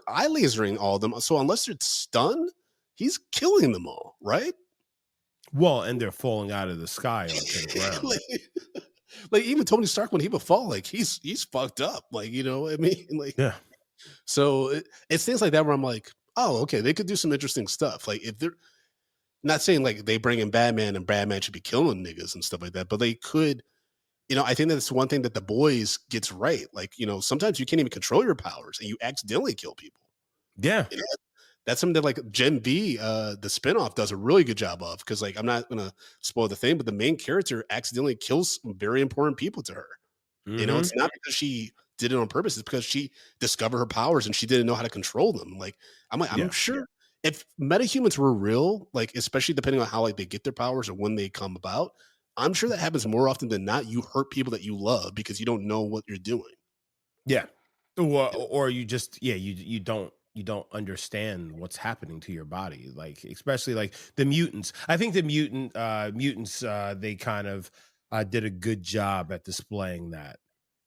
Speaker 4: eye lasering all of them. So unless they're stunned, he's killing them all, right?
Speaker 3: Well, and they're falling out of the sky onto the ground.
Speaker 4: like even Tony Stark when he would fall, like he's fucked up. Like, you know what I mean? Like,
Speaker 3: Yeah.
Speaker 4: so it's things like that where I'm like, oh, okay, they could do some interesting stuff. Like if they're not saying like they bring in Batman and Batman should be killing niggas and stuff like that, but they could, you know, I think that's one thing that the boys gets right. Like, you know, sometimes you can't even control your powers and you accidentally kill people.
Speaker 3: Yeah.
Speaker 4: You know, that's something that like Gen V, the spinoff does a really good job of. Cause like, I'm not going to spoil the thing, but the main character accidentally kills some very important people to her. You know, it's not because she did it on purpose. It's because she discovered her powers and she didn't know how to control them. Like, I'm sure if metahumans were real, like, especially depending on how like they get their powers or when they come about, I'm sure that happens more often than not. You hurt people that you love because you don't know what you're doing.
Speaker 3: Yeah. Or you just, you don't understand what's happening to your body. Like, especially like the mutants. I think the mutants, they kind of did a good job at displaying that.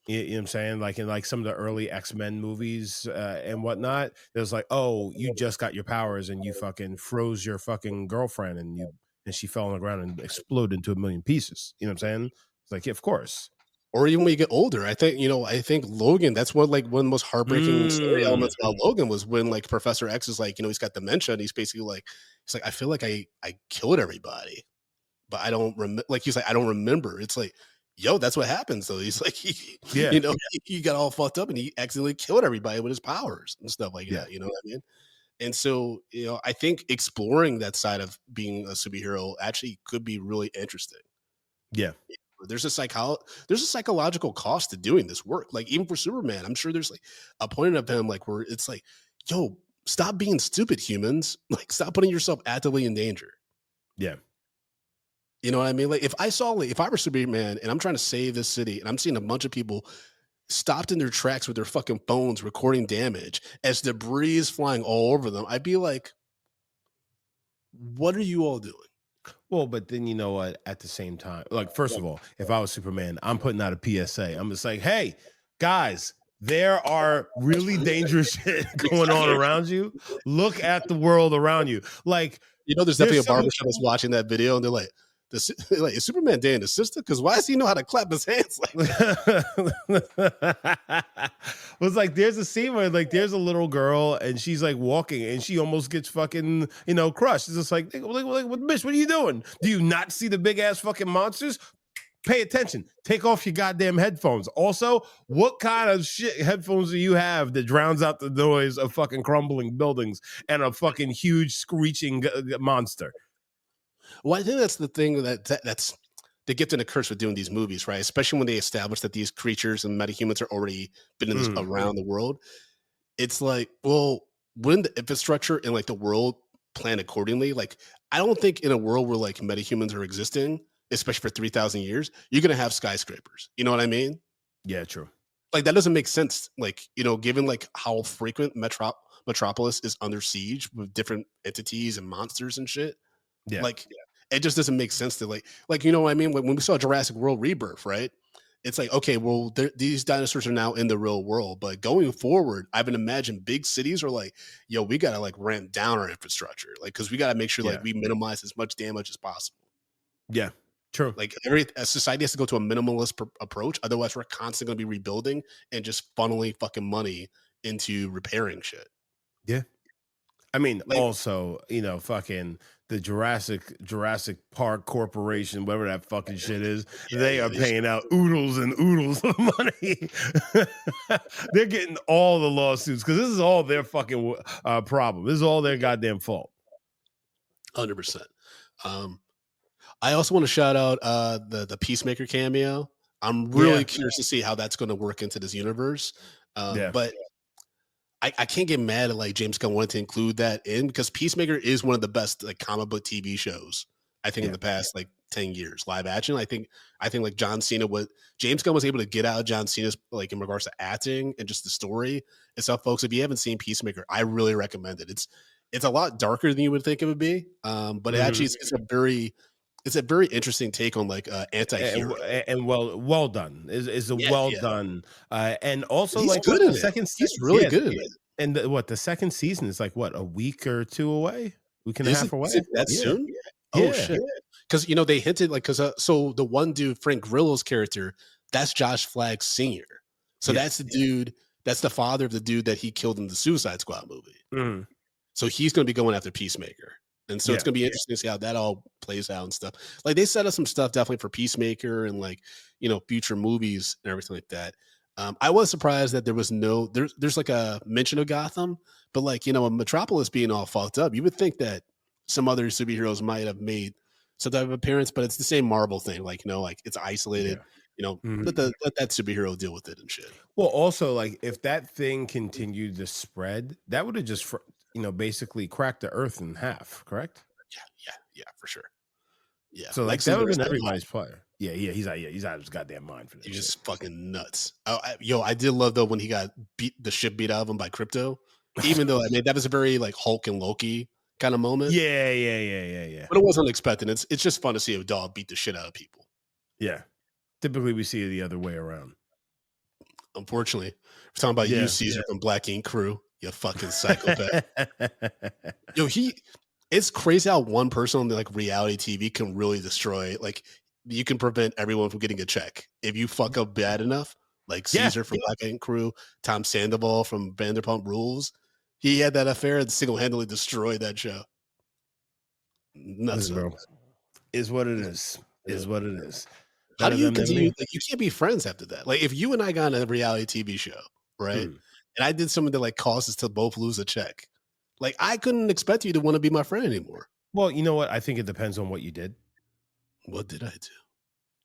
Speaker 3: You know what I'm saying? Like in like some of the early X-Men movies and whatnot, there's like, oh, you just got your powers and you fucking froze your fucking girlfriend and she fell on the ground and exploded into a million pieces. You know what I'm saying? It's like, yeah, of course.
Speaker 4: Or even when you get older, I think Logan, that's one of the most heartbreaking story elements about Logan was when like Professor X is like, you know, he's got dementia and he's basically like, he's like, I feel like I killed everybody, but I don't remember. Like he's like, I don't remember. It's like, yo, that's what happens though. He's like, you know, he got all fucked up and he accidentally killed everybody with his powers and stuff like that. You know what I mean? And so, you know, I think exploring that side of being a superhero actually could be really interesting.
Speaker 3: Yeah.
Speaker 4: There's a psychological cost to doing this work. Like even for Superman, I'm sure there's like a point of him like where it's like, yo, stop being stupid, humans. Like stop putting yourself actively in danger.
Speaker 3: Yeah.
Speaker 4: You know what I mean? Like if I were Superman and I'm trying to save this city and I'm seeing a bunch of people stopped in their tracks with their fucking phones recording damage as debris is flying all over them, I'd be like, what are you all doing?
Speaker 3: Well, but then you know what? At the same time, like first of all, if I was Superman, I'm putting out a PSA. I'm just like, hey, guys, there are really dangerous shit going on around you. Look at the world around you. Like,
Speaker 4: you know, there's definitely a barbershop that's watching that video, and they're like, is Superman dating his sister? Because why does he know how to clap his hands like that?
Speaker 3: Was like there's a scene where like there's a little girl and she's like walking and she almost gets fucking crushed. It's just like bitch, what are you doing? Do you not see the big ass fucking monsters? Pay attention. Take off your goddamn headphones. Also, what kind of shit headphones do you have that drowns out the noise of fucking crumbling buildings and a fucking huge screeching monster?
Speaker 4: Well, I think that's the thing that's the gift and the curse with doing these movies, right? Especially when they establish that these creatures and metahumans are already been in this around the world. It's like, well, wouldn't the infrastructure and like the world plan accordingly? Like, I don't think in a world where like metahumans are existing, especially for 3,000 years, you're gonna have skyscrapers. You know what I mean?
Speaker 3: Yeah, true.
Speaker 4: Like that doesn't make sense. Like, you know, given like how frequent Metropolis is under siege with different entities and monsters and shit.
Speaker 3: Yeah.
Speaker 4: Like it just doesn't make sense to like, you know what I mean? When we saw Jurassic World Rebirth, right? It's like, okay, well, these dinosaurs are now in the real world, but going forward, I would imagine big cities are like, yo, we got to like ramp down our infrastructure. Like, cause we got to make sure like we minimize as much damage as possible.
Speaker 3: Yeah, true.
Speaker 4: Like a society has to go to a minimalist approach. Otherwise we're constantly going to be rebuilding and just funneling fucking money into repairing shit.
Speaker 3: Yeah. I mean, like, also, fucking
Speaker 2: the Jurassic Park Corporation, whatever that fucking shit is, they are paying out oodles and oodles of money. They're getting all the lawsuits because this is all their fucking problem. This is all their goddamn fault.
Speaker 4: 100%. I also want to shout out the Peacemaker cameo. I'm really curious to see how that's going to work into this universe. But I can't get mad at like James Gunn wanted to include that in because Peacemaker is one of the best like comic book TV shows I think in the past like 10 years live action. I think like John Cena, what James Gunn was able to get out of John Cena's like in regards to acting and just the story and stuff, folks. If you haven't seen Peacemaker, I really recommend it. It's a lot darker than you would think it would be, but it actually it's a very interesting take on like anti-hero
Speaker 2: and well done. Is a well done, and also
Speaker 4: he's
Speaker 2: like
Speaker 4: good
Speaker 2: the
Speaker 4: at
Speaker 2: second.
Speaker 4: He's really good at it.
Speaker 2: And the second season is like what, a week or two away, week and a half away.
Speaker 4: Is it that soon? Oh shit! Because they hinted like so the one dude Frank Grillo's character, that's Josh Flagg's senior. So that's the dude. That's the father of the dude that he killed in the Suicide Squad movie. So he's going to be going after Peacemaker. And so it's going to be interesting to see how that all plays out and stuff. Like they set up some stuff definitely for Peacemaker and like, future movies and everything like that. I was surprised that there was there's like a mention of Gotham, but like, a Metropolis being all fucked up, you would think that some other superheroes might have made some type of appearance, but it's the same Marvel thing. Like, like it's isolated, let that superhero deal with it and shit.
Speaker 2: Well, also like if that thing continued to spread, that would have just basically cracked the earth in half, correct?
Speaker 4: Yeah, for sure. Yeah.
Speaker 2: So like that would have been everybody's player. Yeah, he's out of his goddamn mind for this.
Speaker 4: He's just fucking nuts. I did love though when he got the shit beat out of him by Crypto. Even though that was a very like Hulk and Loki kind of moment.
Speaker 2: Yeah.
Speaker 4: But it wasn't expected. It's just fun to see a dog beat the shit out of people.
Speaker 2: Yeah. Typically we see it the other way around.
Speaker 4: Unfortunately, we're talking about you, Caesar from Black Ink Crew. You fucking psychopath. It's crazy how one person on the like reality TV can really destroy. Like you can prevent everyone from getting a check if you fuck up bad enough. Like Caesar from Black Ink Crew, Tom Sandoval from Vanderpump Rules. He had that affair and single-handedly destroyed that show. Nuts,
Speaker 2: bro. Is what it is. Is what it is.
Speaker 4: How do you continue? Like, you can't be friends after that. Like if you and I got on a reality TV show, right? And I did something that like caused us to both lose a check. Like I couldn't expect you to want to be my friend anymore.
Speaker 2: Well, you know what? I think it depends on what you did.
Speaker 4: What did I do?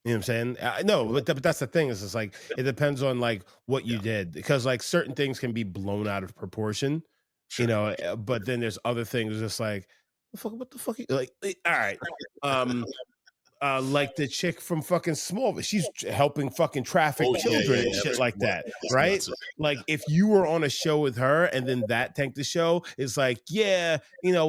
Speaker 2: You know what I'm saying? No, but that's the thing. Is it's like it depends on like what you did, because like certain things can be blown out of proportion, but then there's other things just like what the fuck? Like all right, like the chick from fucking Smallville, she's helping fucking traffic children and shit like that, right? Like if you were on a show with her and then that tanked the show, it's like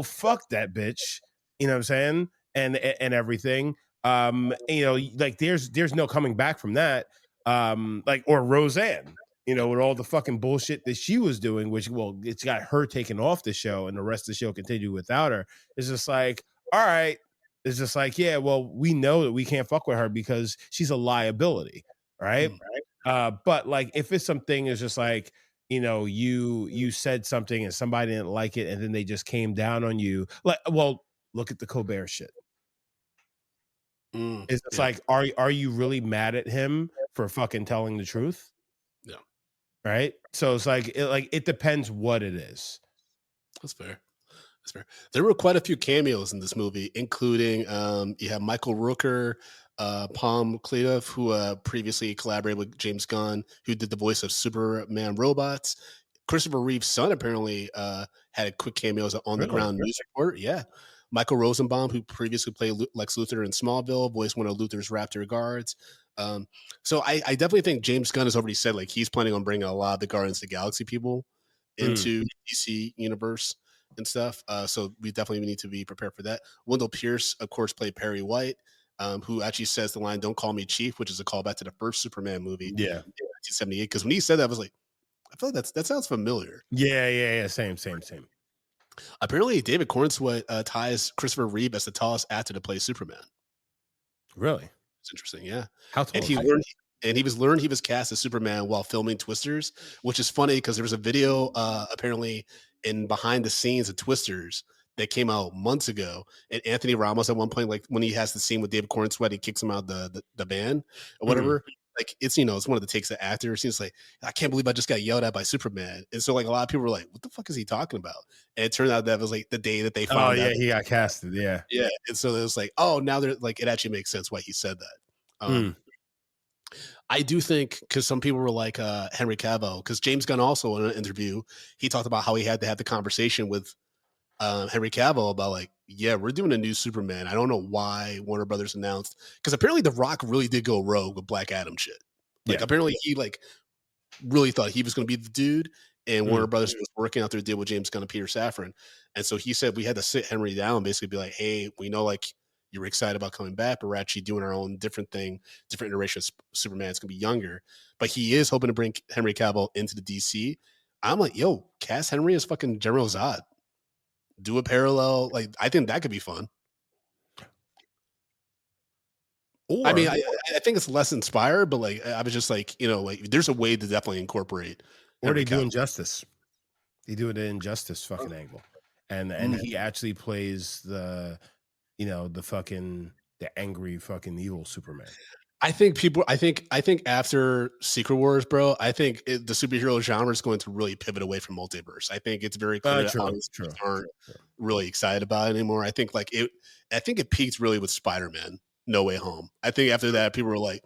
Speaker 2: fuck that bitch, you know what I'm saying, and everything. Like there's no coming back from that. Like or Roseanne, with all the fucking bullshit that she was doing, which it's got her taken off the show and the rest of the show continued without her. It's just like, all right. It's just like, we know that we can't fuck with her because she's a liability, right? But like, if it's something is just like, you said something and somebody didn't like it, and then they just came down on you. Like, well, look at the Colbert shit. It's like, are you really mad at him for fucking telling the truth?
Speaker 4: Yeah.
Speaker 2: Right. So it's like, it depends what it is.
Speaker 4: That's fair. There were quite a few cameos in this movie, including you have Michael Rooker, Palm Cleave, who previously collaborated with James Gunn, who did the voice of Superman Robots. Christopher Reeve's son apparently had a quick cameo as an on-the-ground news reporter. Yeah. Michael Rosenbaum, who previously played Lex Luthor in Smallville, voiced one of Luthor's Raptor guards. So I definitely think James Gunn has already said like he's planning on bringing a lot of the Guardians of the Galaxy people into DC universe and stuff. So we definitely need to be prepared for that. Wendell Pierce, of course, played Perry White, who actually says the line, "Don't call me Chief," which is a callback to the first Superman movie. Yeah. In 1978. Because when he said that, I was like, I feel like that sounds familiar.
Speaker 2: Yeah. Same.
Speaker 4: Apparently, David Cornsweet ties Christopher Reeve as the tallest actor to play Superman.
Speaker 2: Really?
Speaker 4: It's interesting, yeah.
Speaker 2: How tall?
Speaker 4: And he was cast as Superman while filming Twisters, which is funny because there was a video apparently in behind the scenes of Twisters that came out months ago. And Anthony Ramos at one point, like when he has the scene with David Cornsweet, he kicks him out the band or whatever. Like it's it's one of the takes of actors. He's like, I can't believe I just got yelled at by Superman. And so like a lot of people were like, what the fuck is he talking about? And it turned out that was like the day that they found out.
Speaker 3: He got casted. Yeah.
Speaker 4: Yeah. And so it was like, oh, now they're like, it actually makes sense why he said that. I do think because some people were like Henry Cavill, because James Gunn also in an interview, he talked about how he had to have the conversation with Henry Cavill about like, yeah, we're doing a new Superman. I don't know why Warner Brothers announced, because apparently The Rock really did go rogue with Black Adam shit. Like apparently he like really thought he was going to be the dude, and Warner Brothers was working out their deal with James Gunn and Peter Safran. And so he said we had to sit Henry down and basically be like, hey, we know like you were excited about coming back, but we're actually doing our own different thing, different iteration of Superman. It's going to be younger. But he is hoping to bring Henry Cavill into the DC. I'm like, yo, cast Henry as fucking General Zod. Do a parallel. Like, I think that could be fun. Or, I mean, I think it's less inspired, but like, I was just like, like there's a way to definitely incorporate.
Speaker 3: Or they do Injustice. They do it in Injustice fucking angle. And he actually plays the angry fucking evil Superman.
Speaker 4: I think after Secret Wars, bro, I think the superhero genre is going to really pivot away from multiverse. I think it's very clear that audiences aren't really excited about it anymore. I think it peaked really with Spider-Man No Way Home. I think after that, people were like,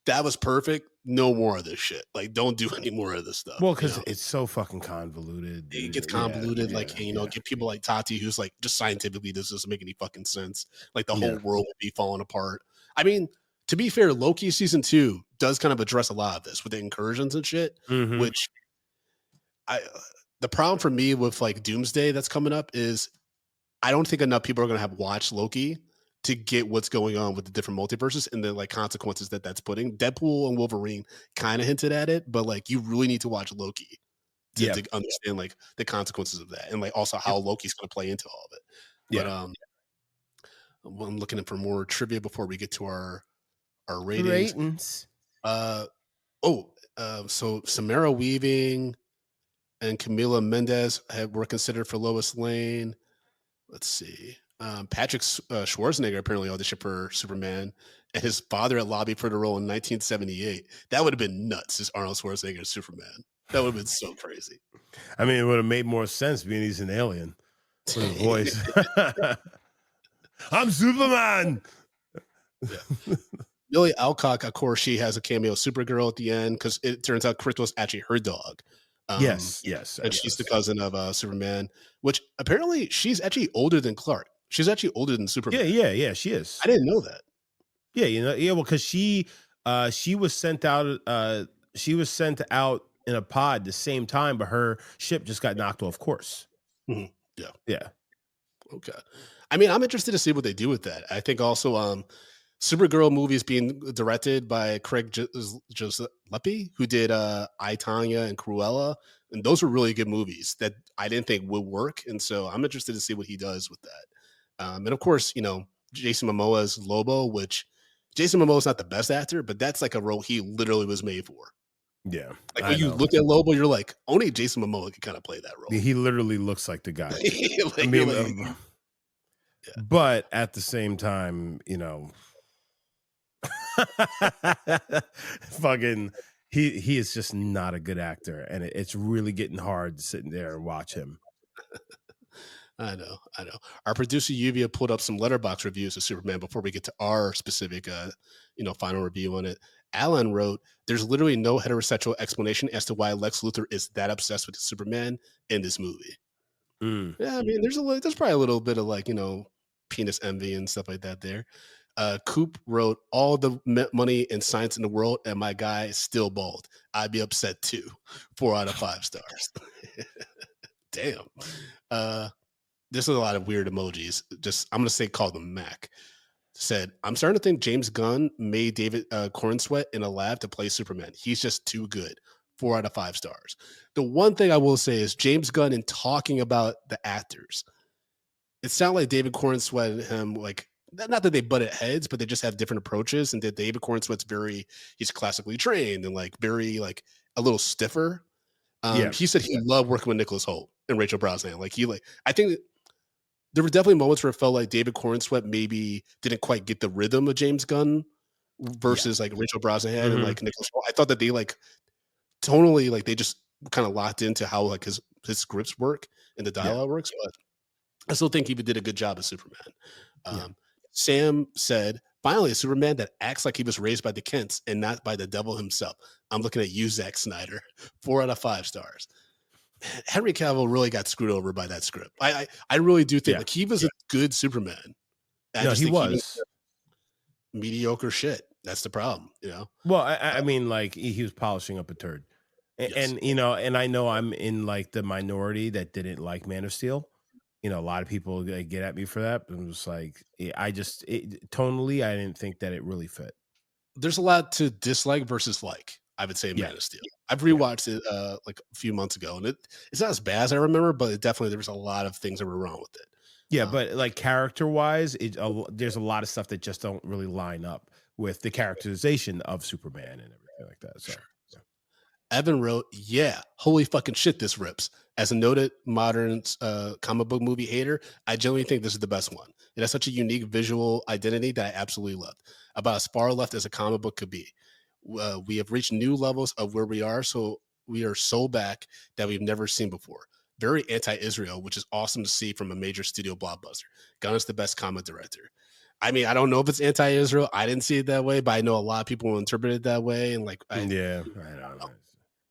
Speaker 4: that was perfect. No more of this shit. Like, don't do any more of this stuff.
Speaker 3: Well, because it's so fucking convoluted.
Speaker 4: It gets convoluted. Get people like Tati, who's like, just scientifically, this doesn't make any fucking sense. Like, the whole world would be falling apart. I mean, to be fair, Loki season 2 does kind of address a lot of this with the incursions and shit, which the problem for me with like Doomsday that's coming up is I don't think enough people are going to have watched Loki to get what's going on with the different multiverses and the like consequences that's putting. Deadpool and Wolverine kind of hinted at it, but like you really need to watch Loki to understand like the consequences of that and like also how Loki's going to play into all of it. But I'm looking for more trivia before we get to our ratings. So Samara Weaving and Camila Mendez were considered for Lois Lane. Let's see. Patrick Schwarzenegger apparently auditioned for Superman, and his father had lobbied for the role in 1978. That would have been nuts, as Arnold Schwarzenegger as Superman. That would have been so crazy.
Speaker 3: I mean, it would have made more sense being he's an alien with his voice. I'm Superman.
Speaker 4: Yeah. Millie Alcock, of course, she has a cameo Supergirl at the end because it turns out Krypto's actually her dog.
Speaker 3: Yes.
Speaker 4: And she's the cousin of Superman, which apparently she's actually older than Clark. She's actually older than Superman.
Speaker 3: Yeah, she is.
Speaker 4: I didn't know that.
Speaker 3: Yeah, well, because she was sent out. She was sent out in a pod the same time, but her ship just got knocked off course.
Speaker 4: Mm-hmm.
Speaker 3: Yeah.
Speaker 4: Okay. I mean, I'm interested to see what they do with that. I think also Supergirl movie is being directed by Craig Gillespie, who did I, Tonya and Cruella. And those were really good movies that I didn't think would work. And so I'm interested to see what he does with that. And of course, Jason Momoa's Lobo, which Jason Momoa is not the best actor, but that's like a role he literally was made for.
Speaker 3: Yeah.
Speaker 4: Like when you look at Lobo, you're like, only Jason Momoa can kind of play that role.
Speaker 3: He literally looks like the guy. But at the same time, fucking he is just not a good actor, and it's really getting hard sitting there and watch him.
Speaker 4: I know. Our producer Lluvia pulled up some Letterboxd reviews of Superman before we get to our specific final review on it. Alan wrote, there's literally no heterosexual explanation as to why Lex Luthor is that obsessed with Superman in this movie. Yeah, I mean, there's probably a little bit of like, penis envy and stuff like that there. Coop wrote, all the money and science in the world, and my guy is still bald. I'd be upset too. 4 out of 5 stars. Damn. There's a lot of weird emojis. I'm going to say call them Mac. Said, I'm starting to think James Gunn made David Cornsweet in a lab to play Superman. He's just too good. 4 out of 5 stars. The one thing I will say is James Gunn, in talking about the actors, it sounded like David Cornsweet and him, like, not that they butted heads, but they just have different approaches. And that David Cornsweet's he's classically trained and like very like a little stiffer. He said he loved working with Nicholas Hoult and Rachel Brosnahan. I think there were definitely moments where it felt like David Cornsweet maybe didn't quite get the rhythm of James Gunn versus like Rachel Brosnahan and like Nicholas Hoult. I thought that they like tonally like they just kind of locked into how like his scripts work and the dialogue works, but I still think he did a good job as Superman. Sam said, finally, a Superman that acts like he was raised by the Kents and not by the devil himself. I'm looking at you, Zack Snyder. 4 out of 5 stars. Henry Cavill really got screwed over by that script. I really do think like he was a good Superman.
Speaker 3: He was
Speaker 4: mediocre shit. That's the problem, you know?
Speaker 3: Well, I mean, like he was polishing up a turd. And you know, and I know I'm in like the minority that didn't like Man of Steel. You know, a lot of people get at me for that, but I'm just like, tonally, I didn't think that it really fit.
Speaker 4: There's a lot to dislike versus like, I would say Man of Steel. I've rewatched it like a few months ago, and it's not as bad as I remember, but definitely there was a lot of things that were wrong with it.
Speaker 3: Yeah, but like character-wise, there's a lot of stuff that just don't really line up with the characterization of Superman and everything like that. So.
Speaker 4: Evan wrote, yeah, holy fucking shit, this rips. As a noted modern comic book movie hater, I genuinely think this is the best one. It has such a unique visual identity that I absolutely loved. About as far left as a comic book could be. We have reached new levels of where we are, so we are so back that we've never seen before. Very anti-Israel, which is awesome to see from a major studio blockbuster. Gunn is the best comic director. I mean, I don't know if it's anti-Israel. I didn't see it that way, but I know a lot of people will interpret it that way. And like, I don't know.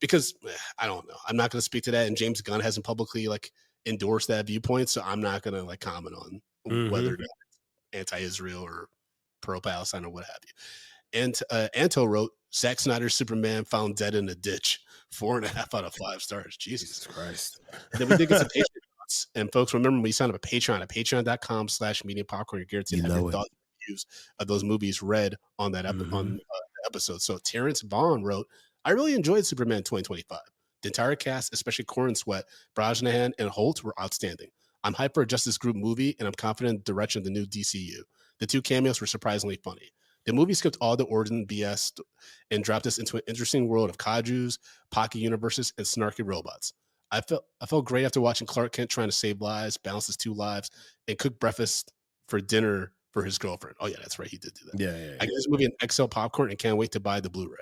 Speaker 4: Because I don't know. I'm not going to speak to that. And James Gunn hasn't publicly like endorsed that viewpoint. So I'm not going to like comment on whether it's anti-Israel or pro-Palestine or what have you. And Anto wrote, Zack Snyder's Superman found dead in a ditch. 4.5 out of 5 stars. Jesus Christ. And then we did get some Patreon thoughts. And folks, remember, we signed up at Patreon at patreon.com/mediapopcorn. You're guaranteed to have your thoughts and reviews of those movies read on that episode. So Terrence Vaughn wrote, I really enjoyed Superman 2025. The entire cast, especially Cornsweet, Brosnahan, and Holt, were outstanding. I'm hyped for a Justice Group movie, and I'm confident in the direction of the new DCU. The 2 cameos were surprisingly funny. The movie skipped all the origin BS and dropped us into an interesting world of kajus, pocket universes, and snarky robots. I felt great after watching Clark Kent trying to save lives, balance his 2 lives, and cook breakfast for dinner for his girlfriend. Oh, yeah, that's right. He did do that. Yeah. I give this movie an XL popcorn and can't wait to buy the Blu-ray.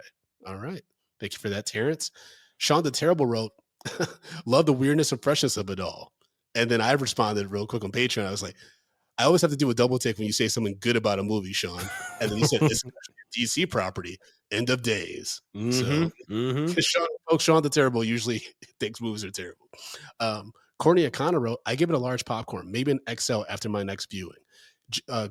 Speaker 4: All right. Thank you for that, Terrence. Sean the Terrible wrote, love the weirdness and freshness of it all. And then I responded real quick on Patreon. I was like, I always have to do a double take when you say something good about a movie, Sean. And then you said, it's a DC property, end of days. So Sean the Terrible usually thinks movies are terrible. Courtney O'Connor wrote, I give it a large popcorn, maybe an XL after my next viewing.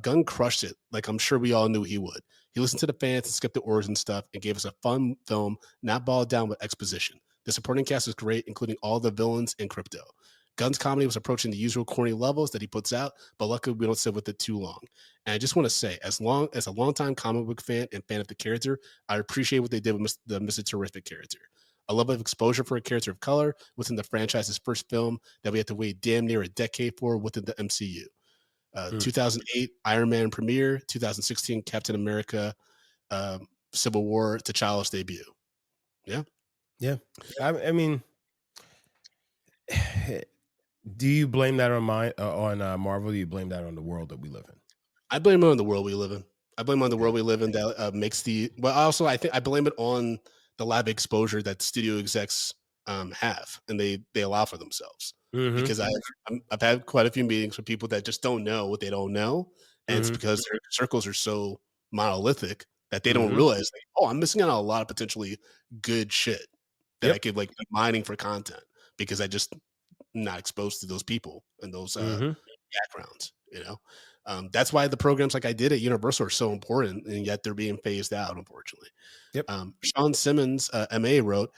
Speaker 4: Gunn crushed it, like I'm sure we all knew he would. He listened to the fans and skipped the origin stuff and gave us a fun film, not bogged down with exposition. The supporting cast is great, including all the villains and Crypto. Gunn's comedy was approaching the usual corny levels that he puts out, but luckily we don't sit with it too long. And I just want to say, as a longtime comic book fan and fan of the character, I appreciate what they did with the Mr. Terrific character. A level of exposure for a character of color within the franchise's first film that we had to wait damn near a decade for within the MCU. 2008 Iron Man premiere, 2016 Captain America Civil War, T'Challa's debut. Yeah.
Speaker 3: I mean, do you blame that on Marvel? Do you blame that on the world that we live in?
Speaker 4: I blame it on the world we live in. That makes also I think I blame it on the lab exposure that studio execs have, and they allow for themselves. Because I've had quite a few meetings with people that just don't know what they don't know, and it's because their circles are so monolithic that they don't realize, like, oh, I'm missing out on a lot of potentially good shit that I could like be mining for content because I just not exposed to those people and those backgrounds. You know, that's why the programs like I did at Universal are so important, and yet they're being phased out, unfortunately. Sean Simmons, MA wrote,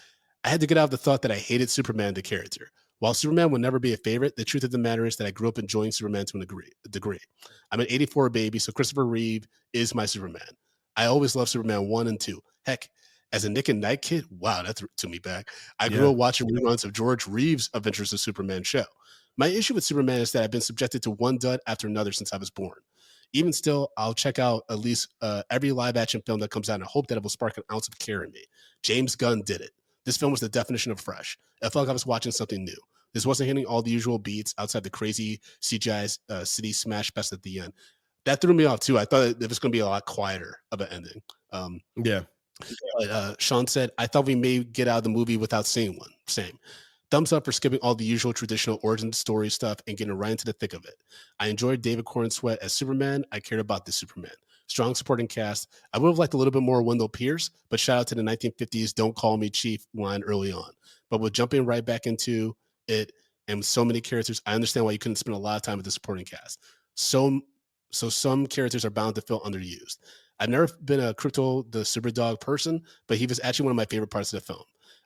Speaker 4: I had to get out of the thought that I hated Superman the character. While Superman will never be a favorite, the truth of the matter is that I grew up enjoying Superman to a degree. I'm an 84 baby, so Christopher Reeve is my Superman. I always loved Superman 1 and 2. Heck, as a Nick and Night kid, wow, that took me back. I grew up watching reruns of George Reeves' Adventures of Superman show. My issue with Superman is that I've been subjected to one dud after another since I was born. Even still, I'll check out at least every live-action film that comes out and hope that it will spark an ounce of care in me. James Gunn did it. This film was the definition of fresh. I felt like I was watching something new. This wasn't hitting all the usual beats outside the crazy CGI city smash fest at the end. That threw me off too. I thought it was going to be a lot quieter of an ending.
Speaker 2: Yeah.
Speaker 4: But Sean said, I thought we may get out of the movie without seeing one. Same. Thumbs up for skipping all the usual traditional origin story stuff and getting right into the thick of it. I enjoyed David Cornsweet as Superman. I cared about the Superman. Strong supporting cast. I would have liked a little bit more Wendell Pierce, but shout out to the 1950s "Don't Call Me Chief" line early on. But with jumping right back into it and with so many characters, I understand why you couldn't spend a lot of time with the supporting cast. So some characters are bound to feel underused. I've never been a Crypto the Superdog person, but he was actually one of my favorite parts of the film.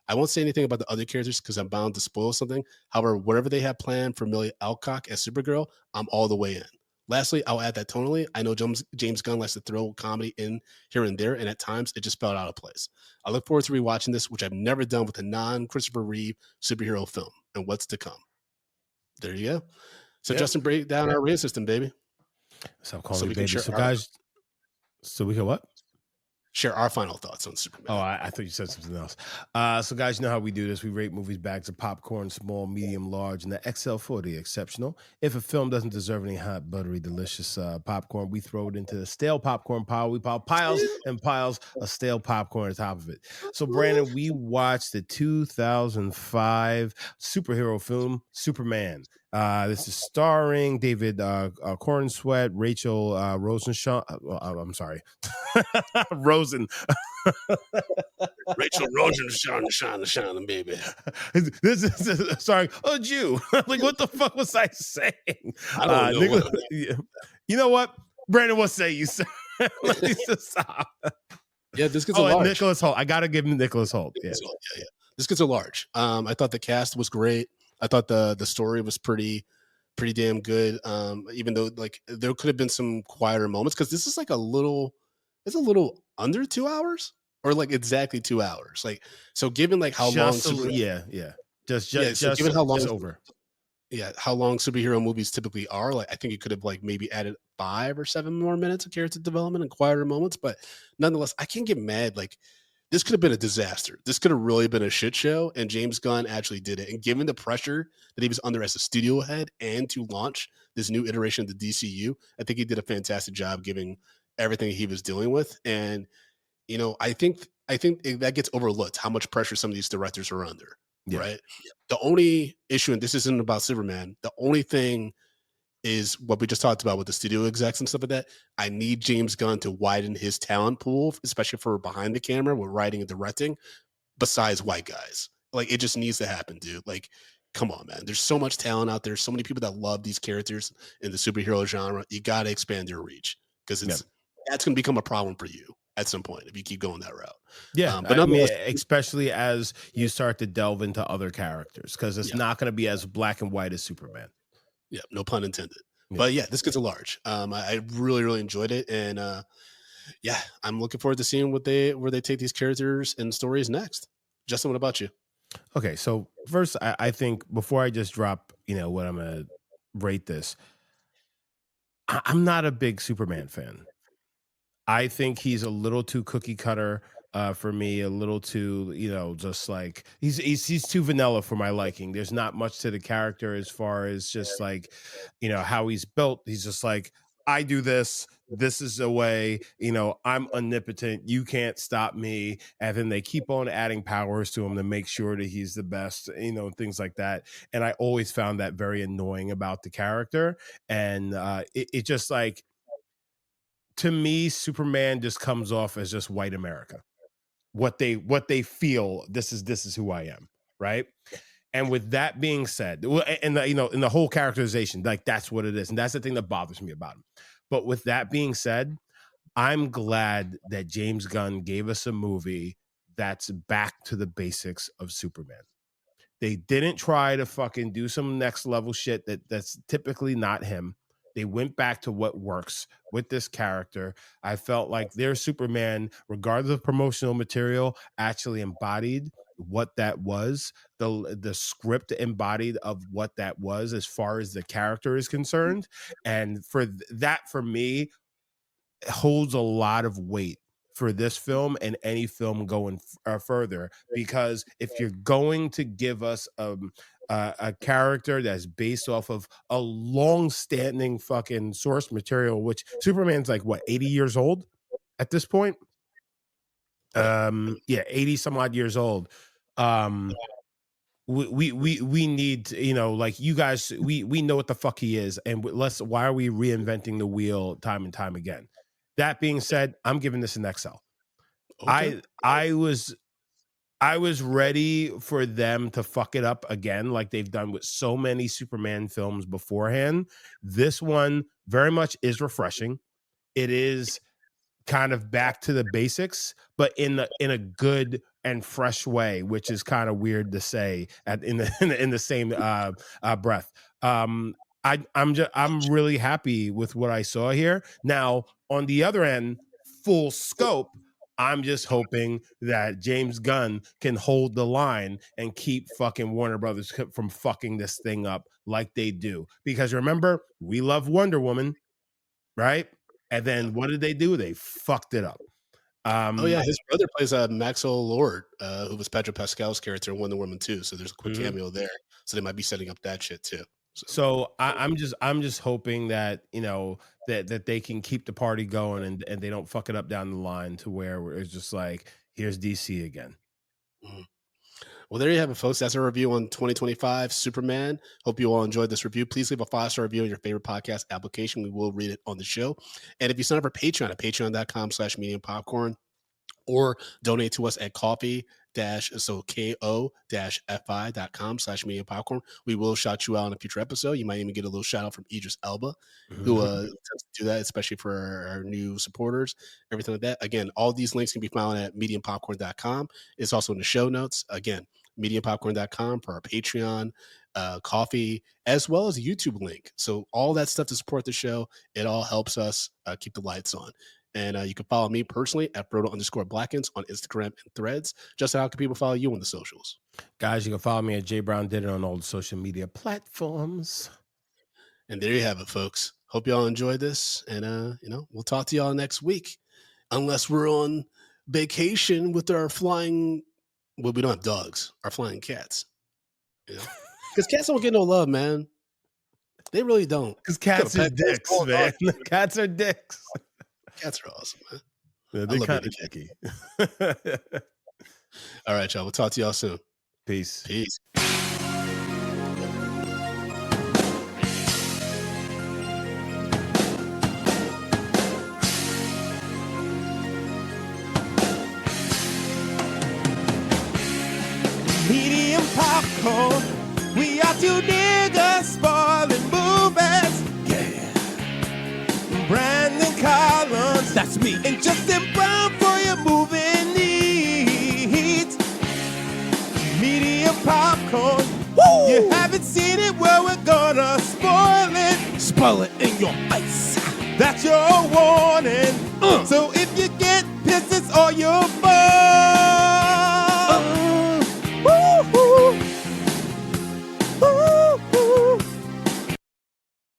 Speaker 4: I won't say anything about the other characters because I'm bound to spoil something. However, whatever they have planned for Millie Alcock as Supergirl, I'm all the way in. Lastly, I'll add that tonally, I know James Gunn likes to throw comedy in here and there, and at times it just felt out of place. I look forward to rewatching this, which I've never done with a non-Christopher Reeve superhero film, and what's to come. There you go. So Justin, break down our rating system, baby.
Speaker 2: So calling baby. So guys, so we can what?
Speaker 4: Share our final thoughts on Superman.
Speaker 2: Oh, I thought you said something else. So guys, you know how we do this. We rate movies bags of popcorn, small, medium, large, and the XL for the exceptional. If a film doesn't deserve any hot, buttery, delicious popcorn, we throw it into the stale popcorn pile. We pile piles and piles of stale popcorn on top of it. So Brandon, we watched the 2005 superhero film, Superman. This is starring David Cornsweet, Rachel Rosenshaw. I'm sorry, Rosen.
Speaker 4: Rachel Rosen, baby.
Speaker 2: This is starring a Jew. Like, what the fuck was I saying?
Speaker 4: I don't know.
Speaker 2: You know what, Brandon? What say you, sir? Let me just stop.
Speaker 4: Yeah, this gets a large.
Speaker 2: Nicholas Hoult. I gotta give him Nicholas Hoult. Yeah.
Speaker 4: This gets a large. I thought the cast was great. I thought the story was pretty damn good. Even though like there could have been some quieter moments because this is like it's a little under 2 hours or like exactly 2 hours. Like so, given like how long,
Speaker 2: just given how long over.
Speaker 4: Yeah, how long superhero movies typically are. Like I think you could have like maybe added 5 or 7 more minutes of character development and quieter moments. But nonetheless, I can't get mad. Like this could have been a disaster. This could have really been a shit show. And James Gunn actually did it. And given the pressure that he was under as a studio head and to launch this new iteration of the DCU, I think he did a fantastic job giving everything he was dealing with. And, you know, I think that gets overlooked how much pressure some of these directors are under. Yeah. Right. The only issue, and this isn't about Superman, the only thing is what we just talked about with the studio execs and stuff like that. I need James Gunn to widen his talent pool, especially for behind the camera with writing and directing, besides white guys. Like, it just needs to happen, dude. Like, come on, man. There's so much talent out there. So many people that love these characters in the superhero genre. You got to expand your reach because that's going to become a problem for you at some point if you keep going that route.
Speaker 2: Yeah, but I mean, especially as you start to delve into other characters, because it's not going to be as black and white as Superman.
Speaker 4: Yeah, no pun intended. Yeah. But yeah, this gets a large. I really, really enjoyed it, and yeah, I'm looking forward to seeing where they take these characters and stories next. Justin, what about you?
Speaker 2: Okay, so first, I think before I just drop, what I'm gonna rate this, I'm not a big Superman fan. I think he's a little too cookie cutter for me, a little too, just like he's too vanilla for my liking. There's not much to the character as far as just like, how he's built. He's just like, I do this. This is the way, I'm omnipotent. You can't stop me. And then they keep on adding powers to him to make sure that he's the best, things like that. And I always found that very annoying about the character. And it just like, to me, Superman just comes off as just white America. What they feel, this is who I am, right? And with that being said, and in the whole characterization, like that's what it is, and that's the thing that bothers me about him. But with that being said, I'm glad that James Gunn gave us a movie that's back to the basics of Superman. They didn't try to fucking do some next level shit that's typically not him. They went back to what works with this character. I felt like their Superman, regardless of promotional material, actually embodied what that was. The script embodied of what that was as far as the character is concerned. And for that, for me, holds a lot of weight for this film and any film going further, because if you're going to give us
Speaker 3: a character that's based off of a long-standing fucking source material, which Superman's like what 80 years old at this point. 80 some odd years old. We need to, like you guys, we know what the fuck he is, and why are we reinventing the wheel time and time again? That being said, I'm giving this an XL.
Speaker 4: Okay.
Speaker 3: I was ready for them to fuck it up again, like they've done with so many Superman films beforehand. This one very much is refreshing. It is kind of back to the basics, but in a good and fresh way, which is kind of weird to say in the same breath. I'm really happy with what I saw here. Now, on the other end, full scope, I'm just hoping that James Gunn can hold the line and keep fucking Warner Brothers from fucking this thing up like they do. Because remember, we love Wonder Woman, right? And then what did they do? They fucked it up.
Speaker 4: His brother plays Maxwell Lord, who was Pedro Pascal's character in Wonder Woman 2. So there's a quick cameo there. So they might be setting up that shit too.
Speaker 3: So I'm just hoping that that they can keep the party going and they don't fuck it up down the line to where it's just like, here's DC again.
Speaker 4: Mm-hmm. Well, there you have it, folks. That's a review on 2025 Superman. Hope you all enjoyed this review. Please leave a 5-star review on your favorite podcast application. We will read it on the show. And if you sign up for Patreon at patreon.com/mediumpopcorn or donate to us at ko-fi.com/mediumpopcorn, we will shout you out in a future episode. You might even get a little shout out from Idris Elba, who tends to do that, especially for our new supporters, everything like that. Again, all these links can be found at mediumpopcorn.com. It's also in the show notes. Again, mediumpopcorn.com for our Patreon, coffee, as well as a YouTube link. So all that stuff to support the show, it all helps us keep the lights on. And you can follow me personally at Brodo_Blackens on Instagram and Threads. Justin, how can people follow you on the socials?
Speaker 3: Guys, you can follow me at JBrownDidder on all the social media platforms.
Speaker 4: And there you have it, folks. Hope y'all enjoyed this. And, we'll talk to y'all next week. Unless we're on vacation with our flying... Well, we don't have dogs. Our flying cats. Because cats don't get no love, man. They really don't.
Speaker 3: Because cats are dicks, man. Cats are dicks.
Speaker 4: Cats are awesome, man.
Speaker 3: Yeah, they're kind of dicky.
Speaker 4: All right, y'all. We'll talk to y'all soon.
Speaker 3: Peace.
Speaker 4: Peace.
Speaker 3: Medium popcorn. We are two niggas spoiling movies. Yeah. Brandon Collins, that's me, and Justin Brown for your movie needs. Medium popcorn. Woo! You haven't seen it, well, we're gonna spoil it. Spoil it in your face. That's your warning. So if you get pissed, it's all your fault.